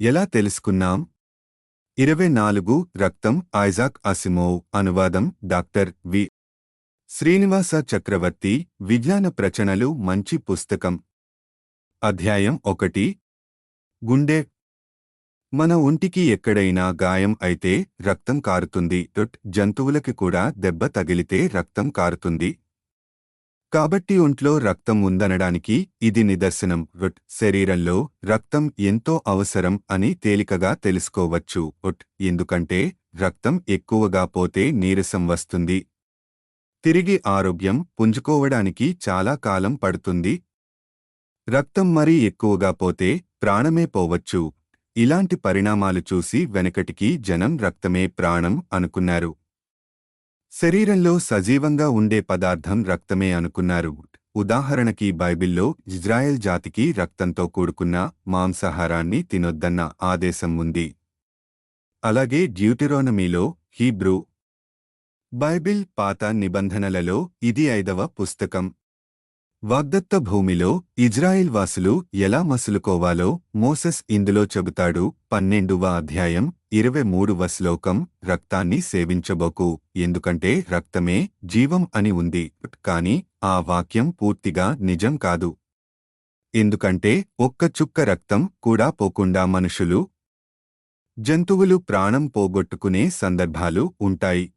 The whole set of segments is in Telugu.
ఎలా తెలుసుకున్నాం? 24 రక్తం ఐజాక్ అసిమోవ్ అనువాదం డాక్టర్ వి. శ్రీనివాస చక్రవర్తి విజ్ఞాన ప్రచనలు మంచి పుస్తకం. అధ్యాయం 1 గుండె. మన ఒంటికి ఎక్కడైనా గాయం అయితే రక్తం కారుతుంది. జంతువులకి కూడా దెబ్బ తగిలితే రక్తం కారుతుంది. కాబట్టి ఒంట్లో రక్తం ఉందనడానికి ఇది నిదర్శనం. శరీరంలో రక్తం ఎంతో అవసరం అని తేలికగా తెలుసుకోవచ్చు. ఎందుకంటే రక్తం ఎక్కువగా పోతే నీరసం వస్తుంది. తిరిగి ఆరోగ్యం పుంజుకోవడానికి చాలా కాలం పడుతుంది. రక్తం మరీ ఎక్కువగా పోతే ప్రాణమే పోవచ్చు. ఇలాంటి పరిణామాలు చూసి వెనకటికి జనం రక్తమే ప్రాణం అనుకున్నారు. శరీరంలో సజీవంగా ఉండే పదార్థం రక్తమే అనుకున్నారు. ఉదాహరణకి బైబిల్లో ఇజ్రాయెల్ జాతికి రక్తంతో కూడుకున్న మాంసాహారాన్ని తినొద్దన్న ఆదేశం ఉంది. అలాగే డ్యూటెరోనమీలో, హీబ్రూ బైబిల్ పాత నిబంధనలలో ఇది 5వ పుస్తకం. వాగ్దత్త భూమిలో ఇజ్రాయిల్ వాసులు ఎలా మసులుకోవాలో మోసెస్ ఇందులో చెబుతాడు. 12వ అధ్యాయం 23వ శ్లోకం. రక్తాన్ని సేవించబోకు, ఎందుకంటే రక్తమే జీవం అని ఉంది. కాని ఆ వాక్యం పూర్తిగా నిజం కాదు. ఎందుకంటే ఒక్క చుక్క రక్తం కూడా పోకుండా మనుషులు, జంతువులు ప్రాణం పోగొట్టుకునే సందర్భాలు ఉంటాయి.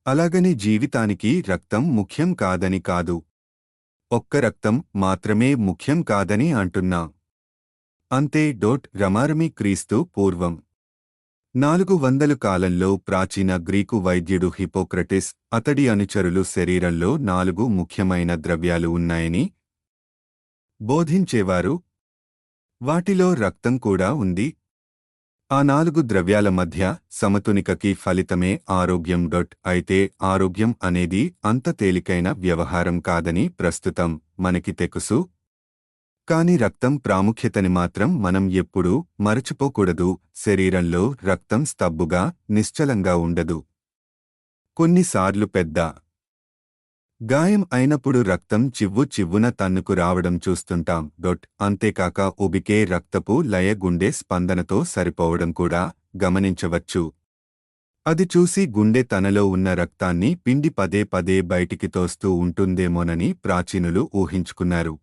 అలాగని జీవితానికి రక్తం ముఖ్యం కాదని కాదు. ఒక్క రక్తం మాత్రమే ముఖ్యం కాదని అంటున్నా. అంతే. రమారమి క్రీస్తు పూర్వం 400 కాలంలో ప్రాచీన గ్రీకు వైద్యుడు హిపోక్రటిస్, అతడి అనుచరులు శరీరంలో 4 ముఖ్యమైన ద్రవ్యాలు ఉన్నాయని బోధించేవారు. వాటిలో రక్తం కూడా ఉంది. ఆ 4 ద్రవ్యాల మధ్య సమతునికకి ఫలితమే ఆరోగ్యం. అయితే ఆరోగ్యం అనేది అంత తేలికైన వ్యవహారం కాదని ప్రస్తుతం మనకి తెలుసు. కాని రక్తం ప్రాముఖ్యతని మాత్రం మనం ఎప్పుడూ మరచిపోకూడదు. శరీరంలో రక్తం స్తబ్దుగా, నిశ్చలంగా ఉండదు. కొన్నిసార్లు పెద్ద గాయం అయినప్పుడు రక్తం చివ్వున తన్నుకు రావడం చూస్తుంటాం. అంతేకాక ఉబికే రక్తపు లయ గుండె స్పందనతో సరిపోవడం కూడా గమనించవచ్చు. అది చూసి గుండె తనలో ఉన్న రక్తాన్ని పిండి పదే బయటికి తోస్తూ ఉంటుందేమోనని ప్రాచీనులు ఊహించుకున్నారు.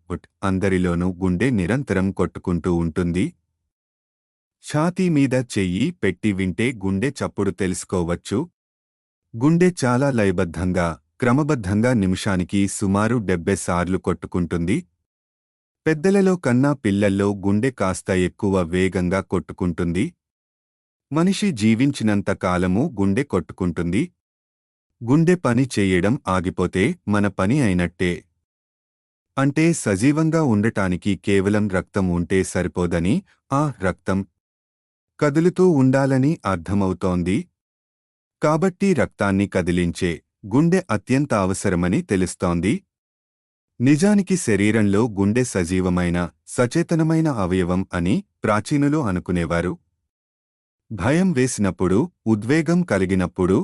అందరిలోనూ గుండె నిరంతరం కొట్టుకుంటూ ఉంటుంది. ఛాతీ మీద చెయ్యి పెట్టి వింటే గుండె చప్పుడు తెలుసుకోవచ్చు. గుండె చాలా లయబద్ధంగా, క్రమబద్ధంగా నిమిషానికి సుమారు 70 సార్లు కొట్టుకుంటుంది. పెద్దలలో కన్నా పిల్లల్లో గుండె కాస్త ఎక్కువ వేగంగా కొట్టుకుంటుంది. మనిషి జీవించినంత కాలమూ గుండె కొట్టుకుంటుంది. గుండె పని చేయడం ఆగిపోతే మన పని అయినట్టే. అంటే సజీవంగా ఉండటానికి కేవలం రక్తం ఉంటే సరిపోదని, ఆ రక్తం కదులుతూ ఉండాలని అర్థమవుతోంది. కాబట్టి రక్తాన్ని కదిలించే గుండె అత్యంత అవసరమని తెలుస్తోంది. నిజానికి శరీరంలో గుండె సజీవమైన, సచేతనమైన అవయవం అని ప్రాచీనులు అనుకునేవారు. భయం వేసినప్పుడు, ఉద్వేగం కలిగినప్పుడు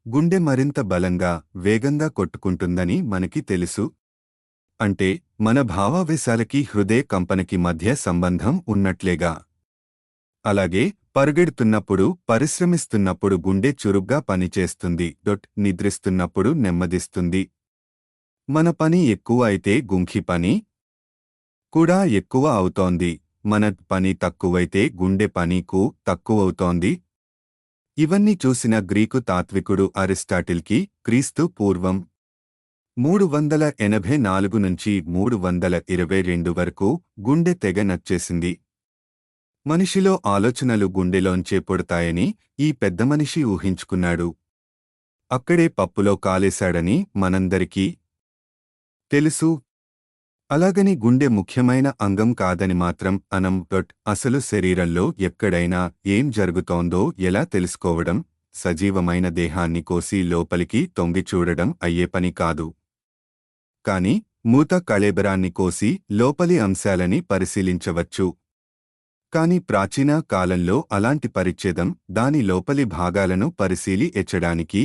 గుండె మరింత బలంగా, వేగంగా కొట్టుకుంటుందని మనకి తెలుసు. అంటే మన భావావేశాలకి హృదయ కంపనకి మధ్య సంబంధం ఉన్నట్లేగా. అలాగే పరుగెడుతున్నప్పుడు, పరిశ్రమిస్తున్నప్పుడు గుండె చురుగ్గా పనిచేస్తుంది. నిద్రిస్తున్నప్పుడు నెమ్మదిస్తుంది. మన పని ఎక్కువ అయితే గుంఖి పని కూడా ఎక్కువ అవుతోంది. మన పని తక్కువైతే గుండె పనికు తక్కువవుతోంది. ఇవన్నీ చూసిన గ్రీకు తాత్వికుడు అరిస్టాటిల్కి క్రీస్తు పూర్వం 384 నుంచి 322 వరకు గుండె తెగ నచ్చేసింది. మనిషిలో ఆలోచనలు గుండెలోంచే పుడతాయని ఈ పెద్దమనిషి ఊహించుకున్నాడు. అక్కడే పప్పులో కాలేశాడని మనందరికీ తెలుసు. అలాగని గుండె ముఖ్యమైన అంగం కాదని మాత్రం అనం. అసలు శరీరంలో ఎక్కడైనా ఏం జరుగుతోందో ఎలా తెలుసుకోవడం? సజీవమైన దేహాన్ని కోసి లోపలికి తొంగి చూడడం అయ్యే పని కాదు. కాని మూత కళేబరాన్ని కోసి లోపలి అంశాలని పరిశీలించవచ్చు. కాని ప్రాచీన కాలంలో అలాంటి పరిచ్ఛేదం, దాని లోపలి భాగాలను పరిశీలించడానికి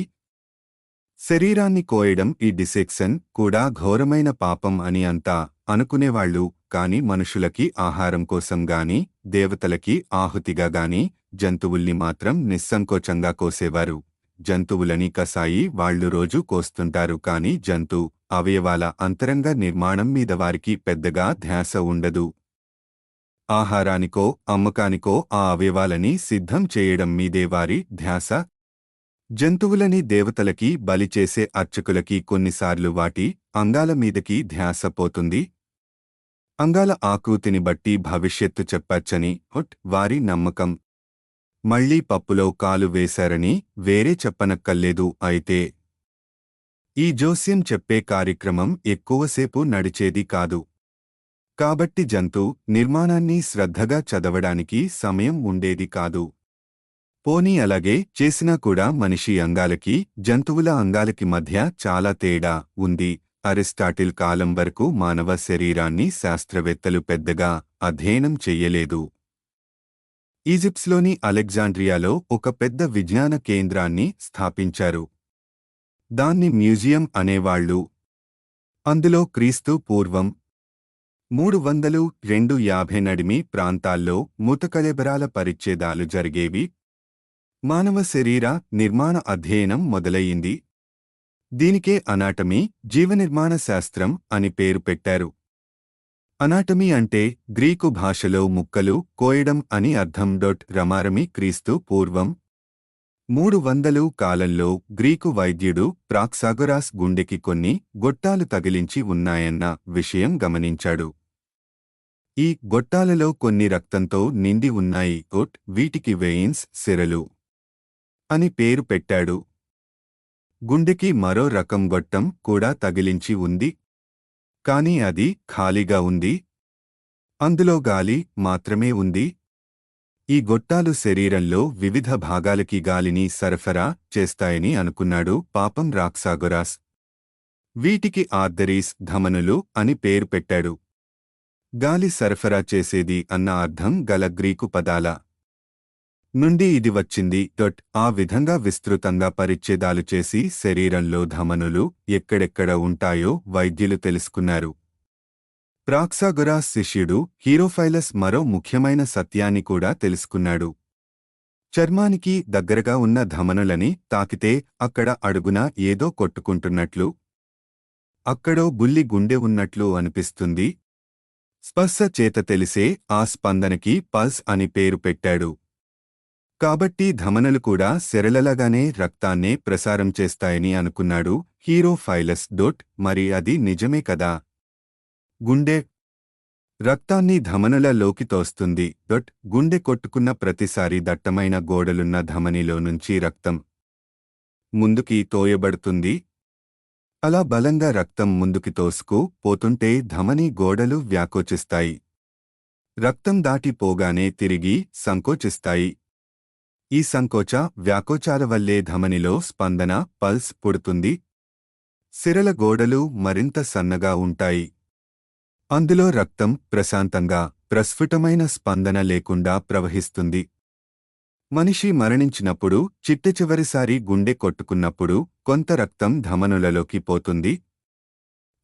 శరీరాన్ని కోయడం, ఈ డిసెక్షన్ కూడా ఘోరమైన పాపం అని అంతా అనుకునేవాళ్లు. కాని మనుషులకి ఆహారం కోసం గాని దేవతలకి ఆహుతిగా గాని జంతువుల్ని మాత్రం నిస్సంకోచంగా కోసేవారు. జంతువులని కసాయి వాళ్లు రోజూ కోస్తుంటారు కాని జంతు అవయవాల అంతరంగ నిర్మాణం మీద వారికి పెద్దగా ధ్యాస ఉండదు. ఆహారానికో అమ్మకానికో ఆ అవయవాలని సిద్ధం చేయడం మీదే వారి ధ్యాస. జంతువులని దేవతలకి బలిచేసే అర్చకులకి కొన్నిసార్లు వాటి అంగాల మీదకి ధ్యాస పోతుంది. అంగాల ఆకృతిని బట్టి భవిష్యత్తు చెప్పచ్చని వారి నమ్మకం. మళ్లీ పప్పులో కాలు వేశారని వేరే చెప్పనక్కర్లేదు. అయితే ఈ జోస్యం చెప్పే కార్యక్రమం ఎక్కువసేపు నడిచేది కాదు. కాబట్టి జంతు నిర్మాణాన్ని శ్రద్ధగా చదవడానికి సమయం ఉండేది కాదు. పోనీ అలాగే చేసినా కూడా మనిషి అంగాలకి జంతువుల అంగాలకి మధ్య చాలా తేడా ఉంది. అరిస్టాటిల్ కాలం వరకు మానవ శరీరాన్ని శాస్త్రవేత్తలు పెద్దగా అధ్యయనం చెయ్యలేదు. ఈజిప్ట్లోని అలెగ్జాండ్రియాలో ఒక పెద్ద విజ్ఞాన కేంద్రాన్ని స్థాపించారు. దాన్ని మ్యూజియం అనేవాళ్లు. అందులో క్రీస్తు పూర్వం 300-250 నడిమి ప్రాంతాల్లో ముతకళేబరాల పరిచ్ఛేదాలు జరిగేవి. మానవ శరీర నిర్మాణ అధ్యయనం మొదలయ్యింది. దీనికే అనాటమీ, జీవనిర్మాణ శాస్త్రం అని పేరు పెట్టారు. అనాటమీ అంటే గ్రీకు భాషలో ముక్కలు కోయడం అని అర్థం. రమారమి క్రీస్తు పూర్వం 300 కాలంలో గ్రీకు వైద్యుడు ప్రాక్సాగొరాస్ గుండెకి కొన్ని గొట్టాలు తగిలించి ఉన్నాయన్న విషయం గమనించాడు. ఈ గొట్టాలలో కొన్ని రక్తంతో నిండి ఉన్నాయి. వీటికి వెయిన్స్, సిరలు అని పేరు పెట్టాడు. గుండెకి మరో రకం గొట్టం కూడా తగిలించి ఉంది. కాని అది ఖాళీగా ఉంది. అందులో గాలి మాత్రమే ఉంది. ఈ గొట్టాలు శరీరంలో వివిధ భాగాలకి గాలిని సరఫరా చేస్తాయని అనుకున్నాడు పాపం రాక్సాగొరాస్. వీటికి ఆర్టరీస్, ధమనులు అని పేరు పెట్టాడు. గాలి సరఫరా చేసేది అన్న అర్థం గల గ్రీకు పదాల నుండి ఇది వచ్చింది. ఆ విధంగా విస్తృతంగా పరిచ్ఛేదాలు చేసి శరీరంలో ధమనులు ఎక్కడెక్కడ ఉంటాయో వైద్యులు తెలుసుకున్నారు. ప్రాక్సాగొరాస్ శిష్యుడు హీరోఫైలస్ మరో ముఖ్యమైన సత్యాన్ని కూడా తెలుసుకున్నాడు. చర్మానికి దగ్గరగా ఉన్న ధమనులని తాకితే అక్కడ అడుగున ఏదో కొట్టుకుంటున్నట్లు, అక్కడో బుల్లి గుండె ఉన్నట్లు అనిపిస్తుంది. స్పర్శ చేత తెలిసే ఆ స్పందనకి పల్స్ అని పేరు పెట్టాడు. కాబట్టి ధమనులు కూడా సెరలలాగానే రక్తాన్నే ప్రసారం చేస్తాయని అనుకున్నాడు హీరోఫైలస్. మరి అది నిజమే కదా. గుండె రక్తాన్ని ధమనుల లోకి తోస్తుంది. గుండె కొట్టుకున్న ప్రతిసారి దట్టమైన గోడలున్న ధమనిలో నుంచి రక్తం ముందుకి తోయబడుతుంది. అలా బలంగా రక్తం ముందుకి తోసుకు పోతుంటే ధమని గోడలు వ్యాకోచిస్తాయి. రక్తం దాటిపోగానే తిరిగి సంకోచిస్తాయి. ఈ సంకోచ వ్యాకోచాల వల్లే ధమనిలో స్పందన, పల్స్ పుడుతుంది. సిరల గోడలు మరింత సన్నగా ఉంటాయి. అందులో రక్తం ప్రశాంతంగా, ప్రస్ఫుటమైన స్పందన లేకుండా ప్రవహిస్తుంది. మనిషి మరణించినప్పుడు, చిట్టచివరిసారి గుండె కొట్టుకున్నప్పుడు కొంత రక్తం ధమనులలోకి పోతుంది.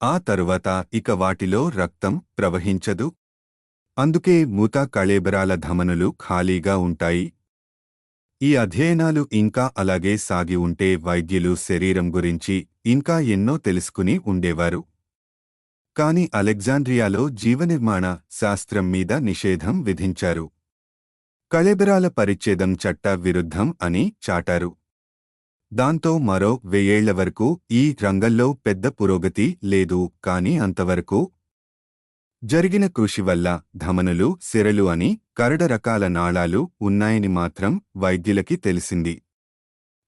ఆ తరువాత ఇక వాటిలో రక్తం ప్రవహించదు. అందుకే మూత కళేబరాల ధమనులు ఖాళీగా ఉంటాయి. ఈ అధ్యయనాలు ఇంకా అలాగే సాగి ఉంటే వైద్యులు శరీరం గురించి ఇంకా ఎన్నో తెలుసుకుని ఉండేవారు. కాని అలెగ్జాండ్రియాలో జీవనిర్మాణ శాస్త్రం మీద నిషేధం విధించారు. కళేబరాల పరిచ్ఛేదం చట్ట విరుద్ధం అని చాటారు. దాంతో మరో 1000 ఏళ్ల వరకు ఈ రంగంలో పెద్ద పురోగతి లేదు. కాని అంతవరకు జరిగిన కృషి వల్ల ధమనులు, సిరలు అని కరడ రకాల నాళాలు ఉన్నాయని మాత్రం వైద్యులకి తెలిసింది.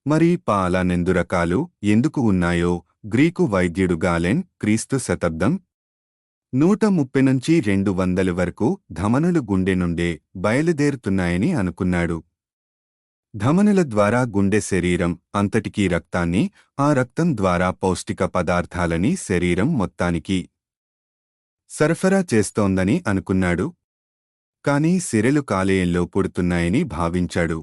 మరి పాలనెందు రకాలు ఎందుకు ఉన్నాయో గ్రీకు వైద్యుడు గాలెన్ క్రీస్తు శతాబ్దం 130 నుంచి 200 వరకు ధమనులు గుండె నుండే బయలుదేరుతున్నాయని అనుకున్నాడు. ధమనుల ద్వారా గుండె శరీరం అంతటికీ రక్తాన్ని, ఆ రక్తం ద్వారా పౌష్టిక పదార్థాలని శరీరం మొత్తానికి సరఫరా చేస్తోందని అనుకున్నాడు. కాని సిరెలు కాలేయంలో పుడుతున్నాయని భావించాడు.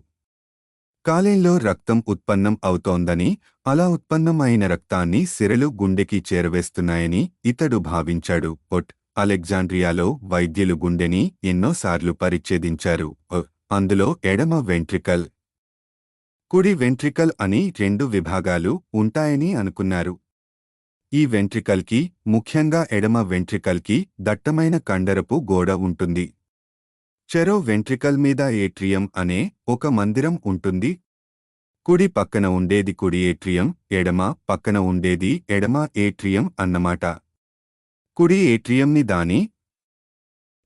కాలేయంలో రక్తం ఉత్పన్నం అవుతోందని, అలా ఉత్పన్నం అయిన రక్తాన్ని సిరెలు గుండెకి చేరవేస్తున్నాయని ఇతడు భావించాడు. అలెగ్జాండ్రియాలో వైద్యులు గుండెని ఎన్నోసార్లు పరిచ్ఛేదించారు. అందులో ఎడమ వెంట్రికల్, కుడి వెంట్రికల్ అని 2 విభాగాలు ఉంటాయని అనుకున్నారు. ఈ వెంట్రికల్కి, ముఖ్యంగా ఎడమ వెంట్రికల్కి దట్టమైన కండరపు గోడ ఉంటుంది. చెరో వెంట్రికల్ మీద ఏట్రియం అనే ఒక మందిరం ఉంటుంది. కుడి పక్కన ఉండేది కుడి ఏట్రియం, ఎడమ పక్కన ఉండేది ఎడమ ఏట్రియం అన్నమాట. కుడి ఏట్రియంని దాని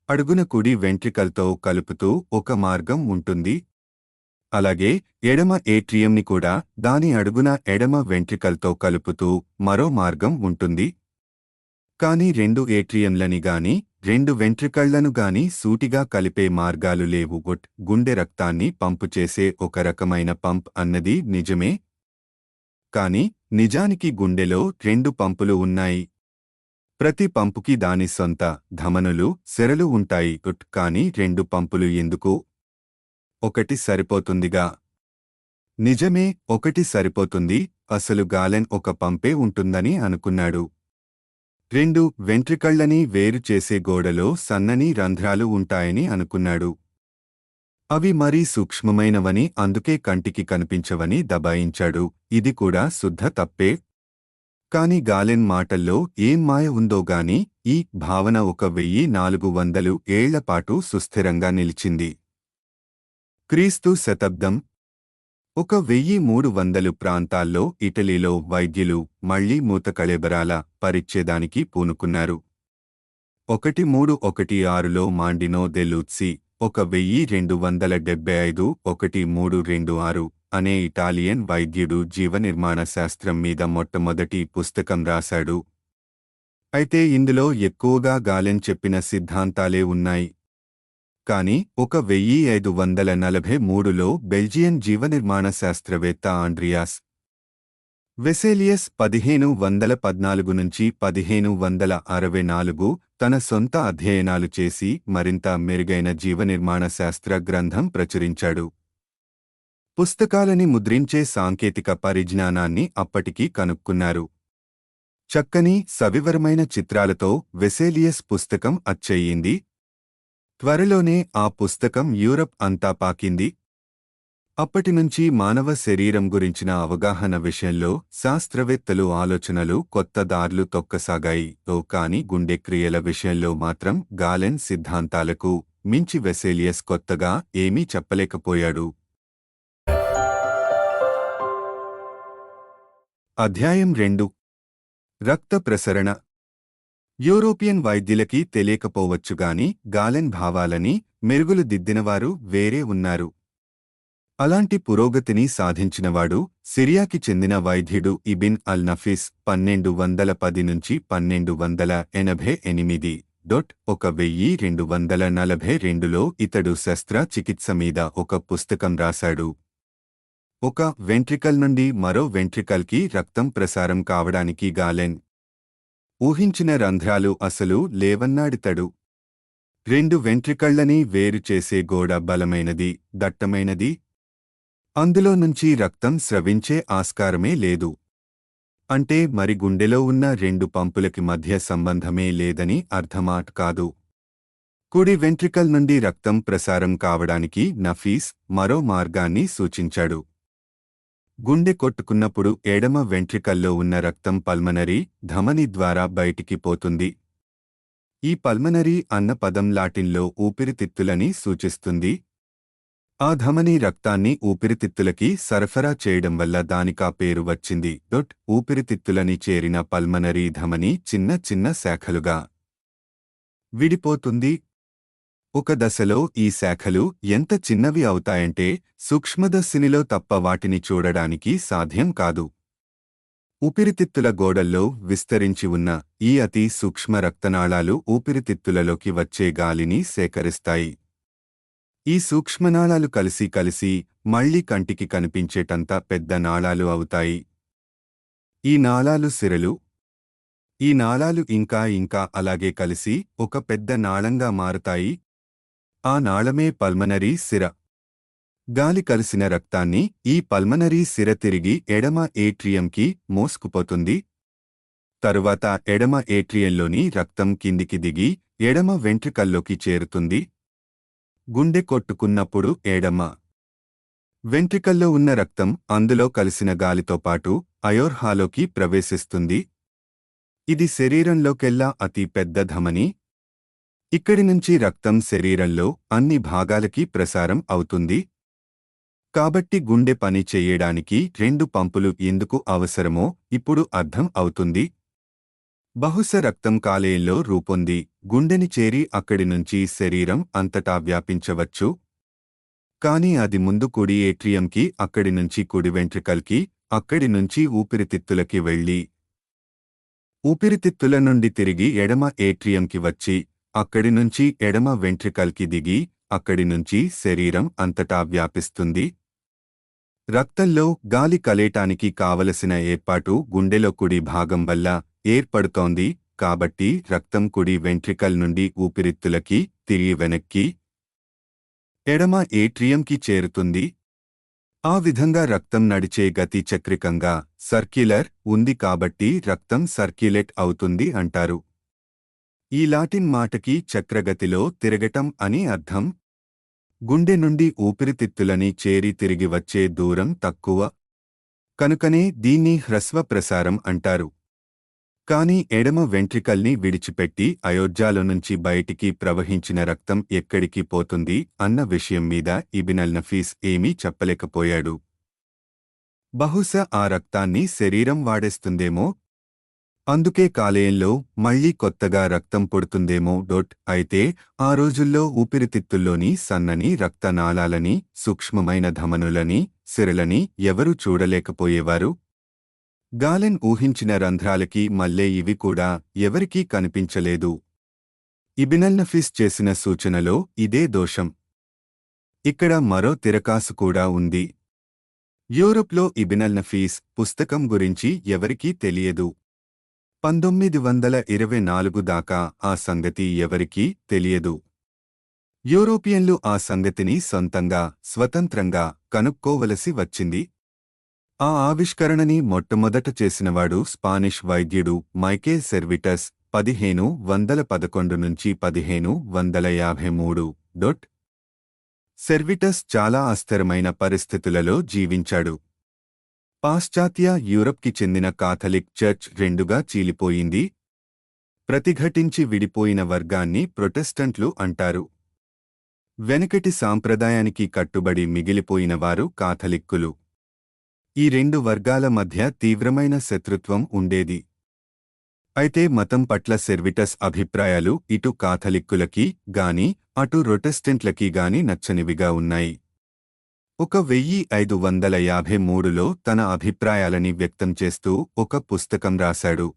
అడుగున కుడి వెంట్రికల్తో కలుపుతూ ఒక మార్గం ఉంటుంది. అలాగే ఎడమ ఏట్రియంని కూడా దాని అడుగున ఎడమ వెంట్రికల్తో కలుపుతూ మరో మార్గం ఉంటుంది. కాని 2 ఏట్రియంలని గాని 2 వెంట్రికళ్లను గాని సూటిగా కలిపే మార్గాలు లేవు. గుండె రక్తాన్ని పంపు చేసే ఒక రకమైన పంప్ అన్నది నిజమే. కాని నిజానికి గుండెలో 2 పంపులు ఉన్నాయి. ప్రతి పంపుకి దాని సొంత ధమనులు, సెరలు ఉంటాయి. కాని 2 పంపులు ఎందుకు? ఒకటి సరిపోతుందిగా. నిజమే, ఒకటి సరిపోతుంది. అసలు గాలెన్ ఒక పంపే ఉంటుందని అనుకున్నాడు. 2 వెంట్రికళ్లని వేరు చేసే గోడలో సన్నని రంధ్రాలు ఉంటాయని అనుకున్నాడు. అవి మరీ సూక్ష్మమైనవని, అందుకే కంటికి కనిపించవని దబాయించాడు. ఇది కూడా శుద్ధ తప్పే. కాని గాలెన్ మాటల్లో ఏం మాయ ఉందోగాని ఈ భావన 1400 ఏళ్లపాటు సుస్థిరంగా నిలిచింది. క్రీస్తు శతాబ్దం 1300 ప్రాంతాల్లో ఇటలీలో వైద్యులు మళ్లీ మూతకళేబరాల పరిచ్ఛేదానికి పూనుకున్నారు. 1316లో మాండినో దె లూత్సి 1275-1326 అనే ఇటాలియన్ వైద్యుడు జీవనిర్మాణ శాస్త్రం మీద మొట్టమొదటి పుస్తకం రాశాడు. అయితే ఇందులో ఎక్కువగా గాలెన్ చెప్పిన సిద్ధాంతాలే ఉన్నాయి. కాని 1543లో బెల్జియన్ జీవనిర్మాణ శాస్త్రవేత్త ఆండ్రియాస్ వెసేలియస్ 1514 నుంచి 1564 తన సొంత అధ్యయనాలు చేసి మరింత మెరుగైన జీవనిర్మాణ శాస్త్ర గ్రంథం ప్రచురించాడు. పుస్తకాలని ముద్రించే సాంకేతిక పరిజ్ఞానాన్ని అప్పటికి కనుక్కున్నారు. చక్కని, సవివరమైన చిత్రాలతో వెసేలియస్ పుస్తకం అచ్చయింది. త్వరలోనే ఆ పుస్తకం యూరప్ అంతా పాకింది. అప్పటినుంచి మానవ శరీరం గురించిన అవగాహన విషయంలో శాస్త్రవేత్తలు ఆలోచనలు కొత్త దార్లు తొక్కసాగాయి. కాని గుండె క్రియల విషయంలో మాత్రం గాలెన్ సిద్ధాంతాలకు మించి వెసేలియస్ కొత్తగా ఏమీ చెప్పలేకపోయాడు. అధ్యాయం 2. రక్త ప్రసరణ. యూరోపియన్ వైద్యులకి తెలియకపోవచ్చుగాని గాలెన్ భావాలని మెరుగులు దిద్దినవారు వేరే ఉన్నారు. అలాంటి పురోగతిని సాధించినవాడు సిరియాకి చెందిన వైద్యుడు ఇబిన్ అల్ నఫీస్ 1210 నుంచి 1288. 1242లో ఇతడు శస్త్ర చికిత్స మీద ఒక పుస్తకం రాశాడు. ఒక వెంట్రికల్ నుండి మరో వెంట్రికల్కి రక్తం ప్రసారం కావడానికి గాలెన్ ఊహించిన రంధ్రాలు అసలు లేవన్నాడితడు. 2 వెంట్రికళ్లని వేరు చేసే గోడ బలమైనది, దట్టమైనది. అందులో నుంచి రక్తం స్రవించే ఆస్కారమే లేదు. అంటే మరి గుండెలో ఉన్న 2 పంపులకి మధ్య సంబంధమే లేదని అర్థమాట కాదు. కుడి వెంట్రికల్ నుండి రక్తం ప్రసారం కావడానికి నఫీస్ మరో మార్గాన్ని సూచించాడు. గుండె కొట్టుకున్నప్పుడు ఎడమ వెంట్రికల్లో ఉన్న రక్తం పల్మనరీ ధమని ద్వారా బయటికి పోతుంది. ఈ పల్మనరీ అన్న పదం లాటిన్లో ఊపిరితిత్తులని సూచిస్తుంది. ఆ ధమని రక్తాన్ని ఊపిరితిత్తులకి సరఫరా చేయడం వల్ల దానికా పేరు వచ్చింది. ఊపిరితిత్తులని చేరిన పల్మనరీ ధమని చిన్న చిన్న శాఖలుగా విడిపోతుంది. ఒక దశలో ఈ శాఖలు ఎంత చిన్నవి అవుతాయంటే సూక్ష్మదర్శినిలో తప్ప వాటిని చూడడానికి సాధ్యం కాదు. ఊపిరితిత్తుల గోడల్లో విస్తరించి ఉన్న ఈ అతి సూక్ష్మ రక్తనాళాలు ఊపిరితిత్తులలోకి వచ్చే గాలిని సేకరిస్తాయి. ఈ సూక్ష్మనాళాలు కలిసి కలిసి మళ్లీ కంటికి కనిపించేటంత పెద్ద నాళాలు అవుతాయి. ఈ నాళాలు సిరలు. ఈ నాళాలు ఇంకా ఇంకా అలాగే కలిసి ఒక పెద్ద నాళంగా మారుతాయి. ఆ నాళమే పల్మనరీ సిర. గాలి కలిసిన రక్తాన్ని ఈ పల్మనరీ సిర తిరిగి ఎడమ ఏట్రియంకి మోసుకుపోతుంది. తరువాత ఎడమ ఏట్రియంలోని రక్తం కిందికి దిగి ఎడమ వెంట్రుకల్లోకి చేరుతుంది. గుండె కొట్టుకున్నప్పుడు ఎడమ వెంట్రికల్లో ఉన్న రక్తం అందులో కలిసిన గాలితో పాటు అయోర్హాలోకి ప్రవేశిస్తుంది. ఇది శరీరంలోకెల్లా అతి పెద్ద ధమని. ఇక్కడి నుంచి రక్తం శరీరంలో అన్ని భాగాలకి ప్రసారం అవుతుంది. కాబట్టి గుండె పని చెయ్యడానికి 2 పంపులు ఎందుకు అవసరమో ఇప్పుడు అర్థం అవుతుంది. బహుశా రక్తం కాలేయంలో రూపొంది గుండెని చేరి అక్కడి నుంచి శరీరం అంతటా వ్యాపించవచ్చు. కాని అది ముందు కుడి ఏట్రియంకి, అక్కడి నుంచి కుడి వెంట్రుకల్కి, అక్కడి నుంచి ఊపిరితిత్తులకి వెళ్ళి ఊపిరితిత్తుల నుండి తిరిగి ఎడమ ఏట్రియంకి వచ్చి అక్కడి నుంచి ఎడమ వెంట్రుకల్కి దిగి అక్కడి నుంచి శరీరం అంతటా వ్యాపిస్తుంది. రక్తంలో గాలి కలేటానికి కావలసిన ఏర్పాటు గుండెలో కుడి భాగం వల్ల ఏర్పడుతోంది. కాబట్టి రక్తం కుడి వెంట్రికల్ నుండి ఊపిరిత్తులకి తిరిగి వెనక్కి ఎడమ ఏట్రియంకి చేరుతుంది. ఆ విధంగా రక్తం నడిచే గతి చక్రికంగా సర్క్యులర్ ఉంది కాబట్టి రక్తం సర్క్యులేట్ అవుతుంది అంటారు. ఈ లాటిన్ మాటకి చక్రగతిలో తిరగటం అని అర్థం. గుండె నుండి ఊపిరితిత్తులని చేరి తిరిగి వచ్చే దూరం తక్కువ కనుకనే దీన్ని హ్రస్వ ప్రసారం అంటారు. కాని ఎడమ వెంట్రికల్ని విడిచిపెట్టి అయోధ్యలో నుంచి బయటికి ప్రవహించిన రక్తం ఎక్కడికి పోతుంది అన్న విషయం మీద ఇబిన్ నఫీస్ ఏమీ చెప్పలేకపోయాడు. బహుశా ఆ రక్తాన్ని శరీరం వాడేస్తుందేమో. అందుకే కాలేయంలో మళ్లీ కొత్తగా రక్తం పుడుతుందేమో. అయితే ఆ రోజుల్లో ఊపిరితిత్తుల్లోని సన్నని రక్తనాళాలని, సూక్ష్మమైన ధమనులని, సిరలని ఎవరూ చూడలేకపోయేవారు. గాలెన్ ఊహించిన రంధ్రాలకి మళ్ళే ఇవి కూడా ఎవరికీ కనిపించలేదు. ఇబిన్ నఫీస్ చేసిన సూచనలో ఇదే దోషం. ఇక్కడ మరో తిరకాసు కూడా ఉంది. యూరోప్లో ఇబిన్ నఫీస్ పుస్తకం గురించి ఎవరికీ తెలియదు. 1924 దాకా ఆ సంగతి ఎవరికీ తెలియదు. యూరోపియన్లు ఆ సంగతిని సొంతంగా, స్వతంత్రంగా కనుక్కోవలసి వచ్చింది. ఆ ఆవిష్కరణని మొట్టమొదట చేసినవాడు స్పానిష్ వైద్యుడు మైకేల్ సెర్విటస్ 1511 నుంచి 1553. సెర్విటస్ చాలా అస్థిరమైన పరిస్థితులలో జీవించాడు. పాశ్చాత్య యూరప్కి చెందిన కాథలిక్ చర్చ్ రెండుగా చీలిపోయింది. ప్రతిఘటించి విడిపోయిన వర్గాన్ని ప్రొటెస్టంట్లు అంటారు. వెనకటి సాంప్రదాయానికి కట్టుబడి మిగిలిపోయిన వారు కాథలిక్కులు. ఈ 2 వర్గాల మధ్య తీవ్రమైన శత్రుత్వం ఉండేది. అయితే మతం పట్ల సెర్విటస్ అభిప్రాయాలు ఇటు కాథలిక్కులకి గాని అటు ప్రొటెస్టెంట్లకి గాని నచ్చనివిగా ఉన్నాయి. 1553లో తన అభిప్రాయాలని వ్యక్తం చేస్తూ ఒక పుస్తకం రాశాడు.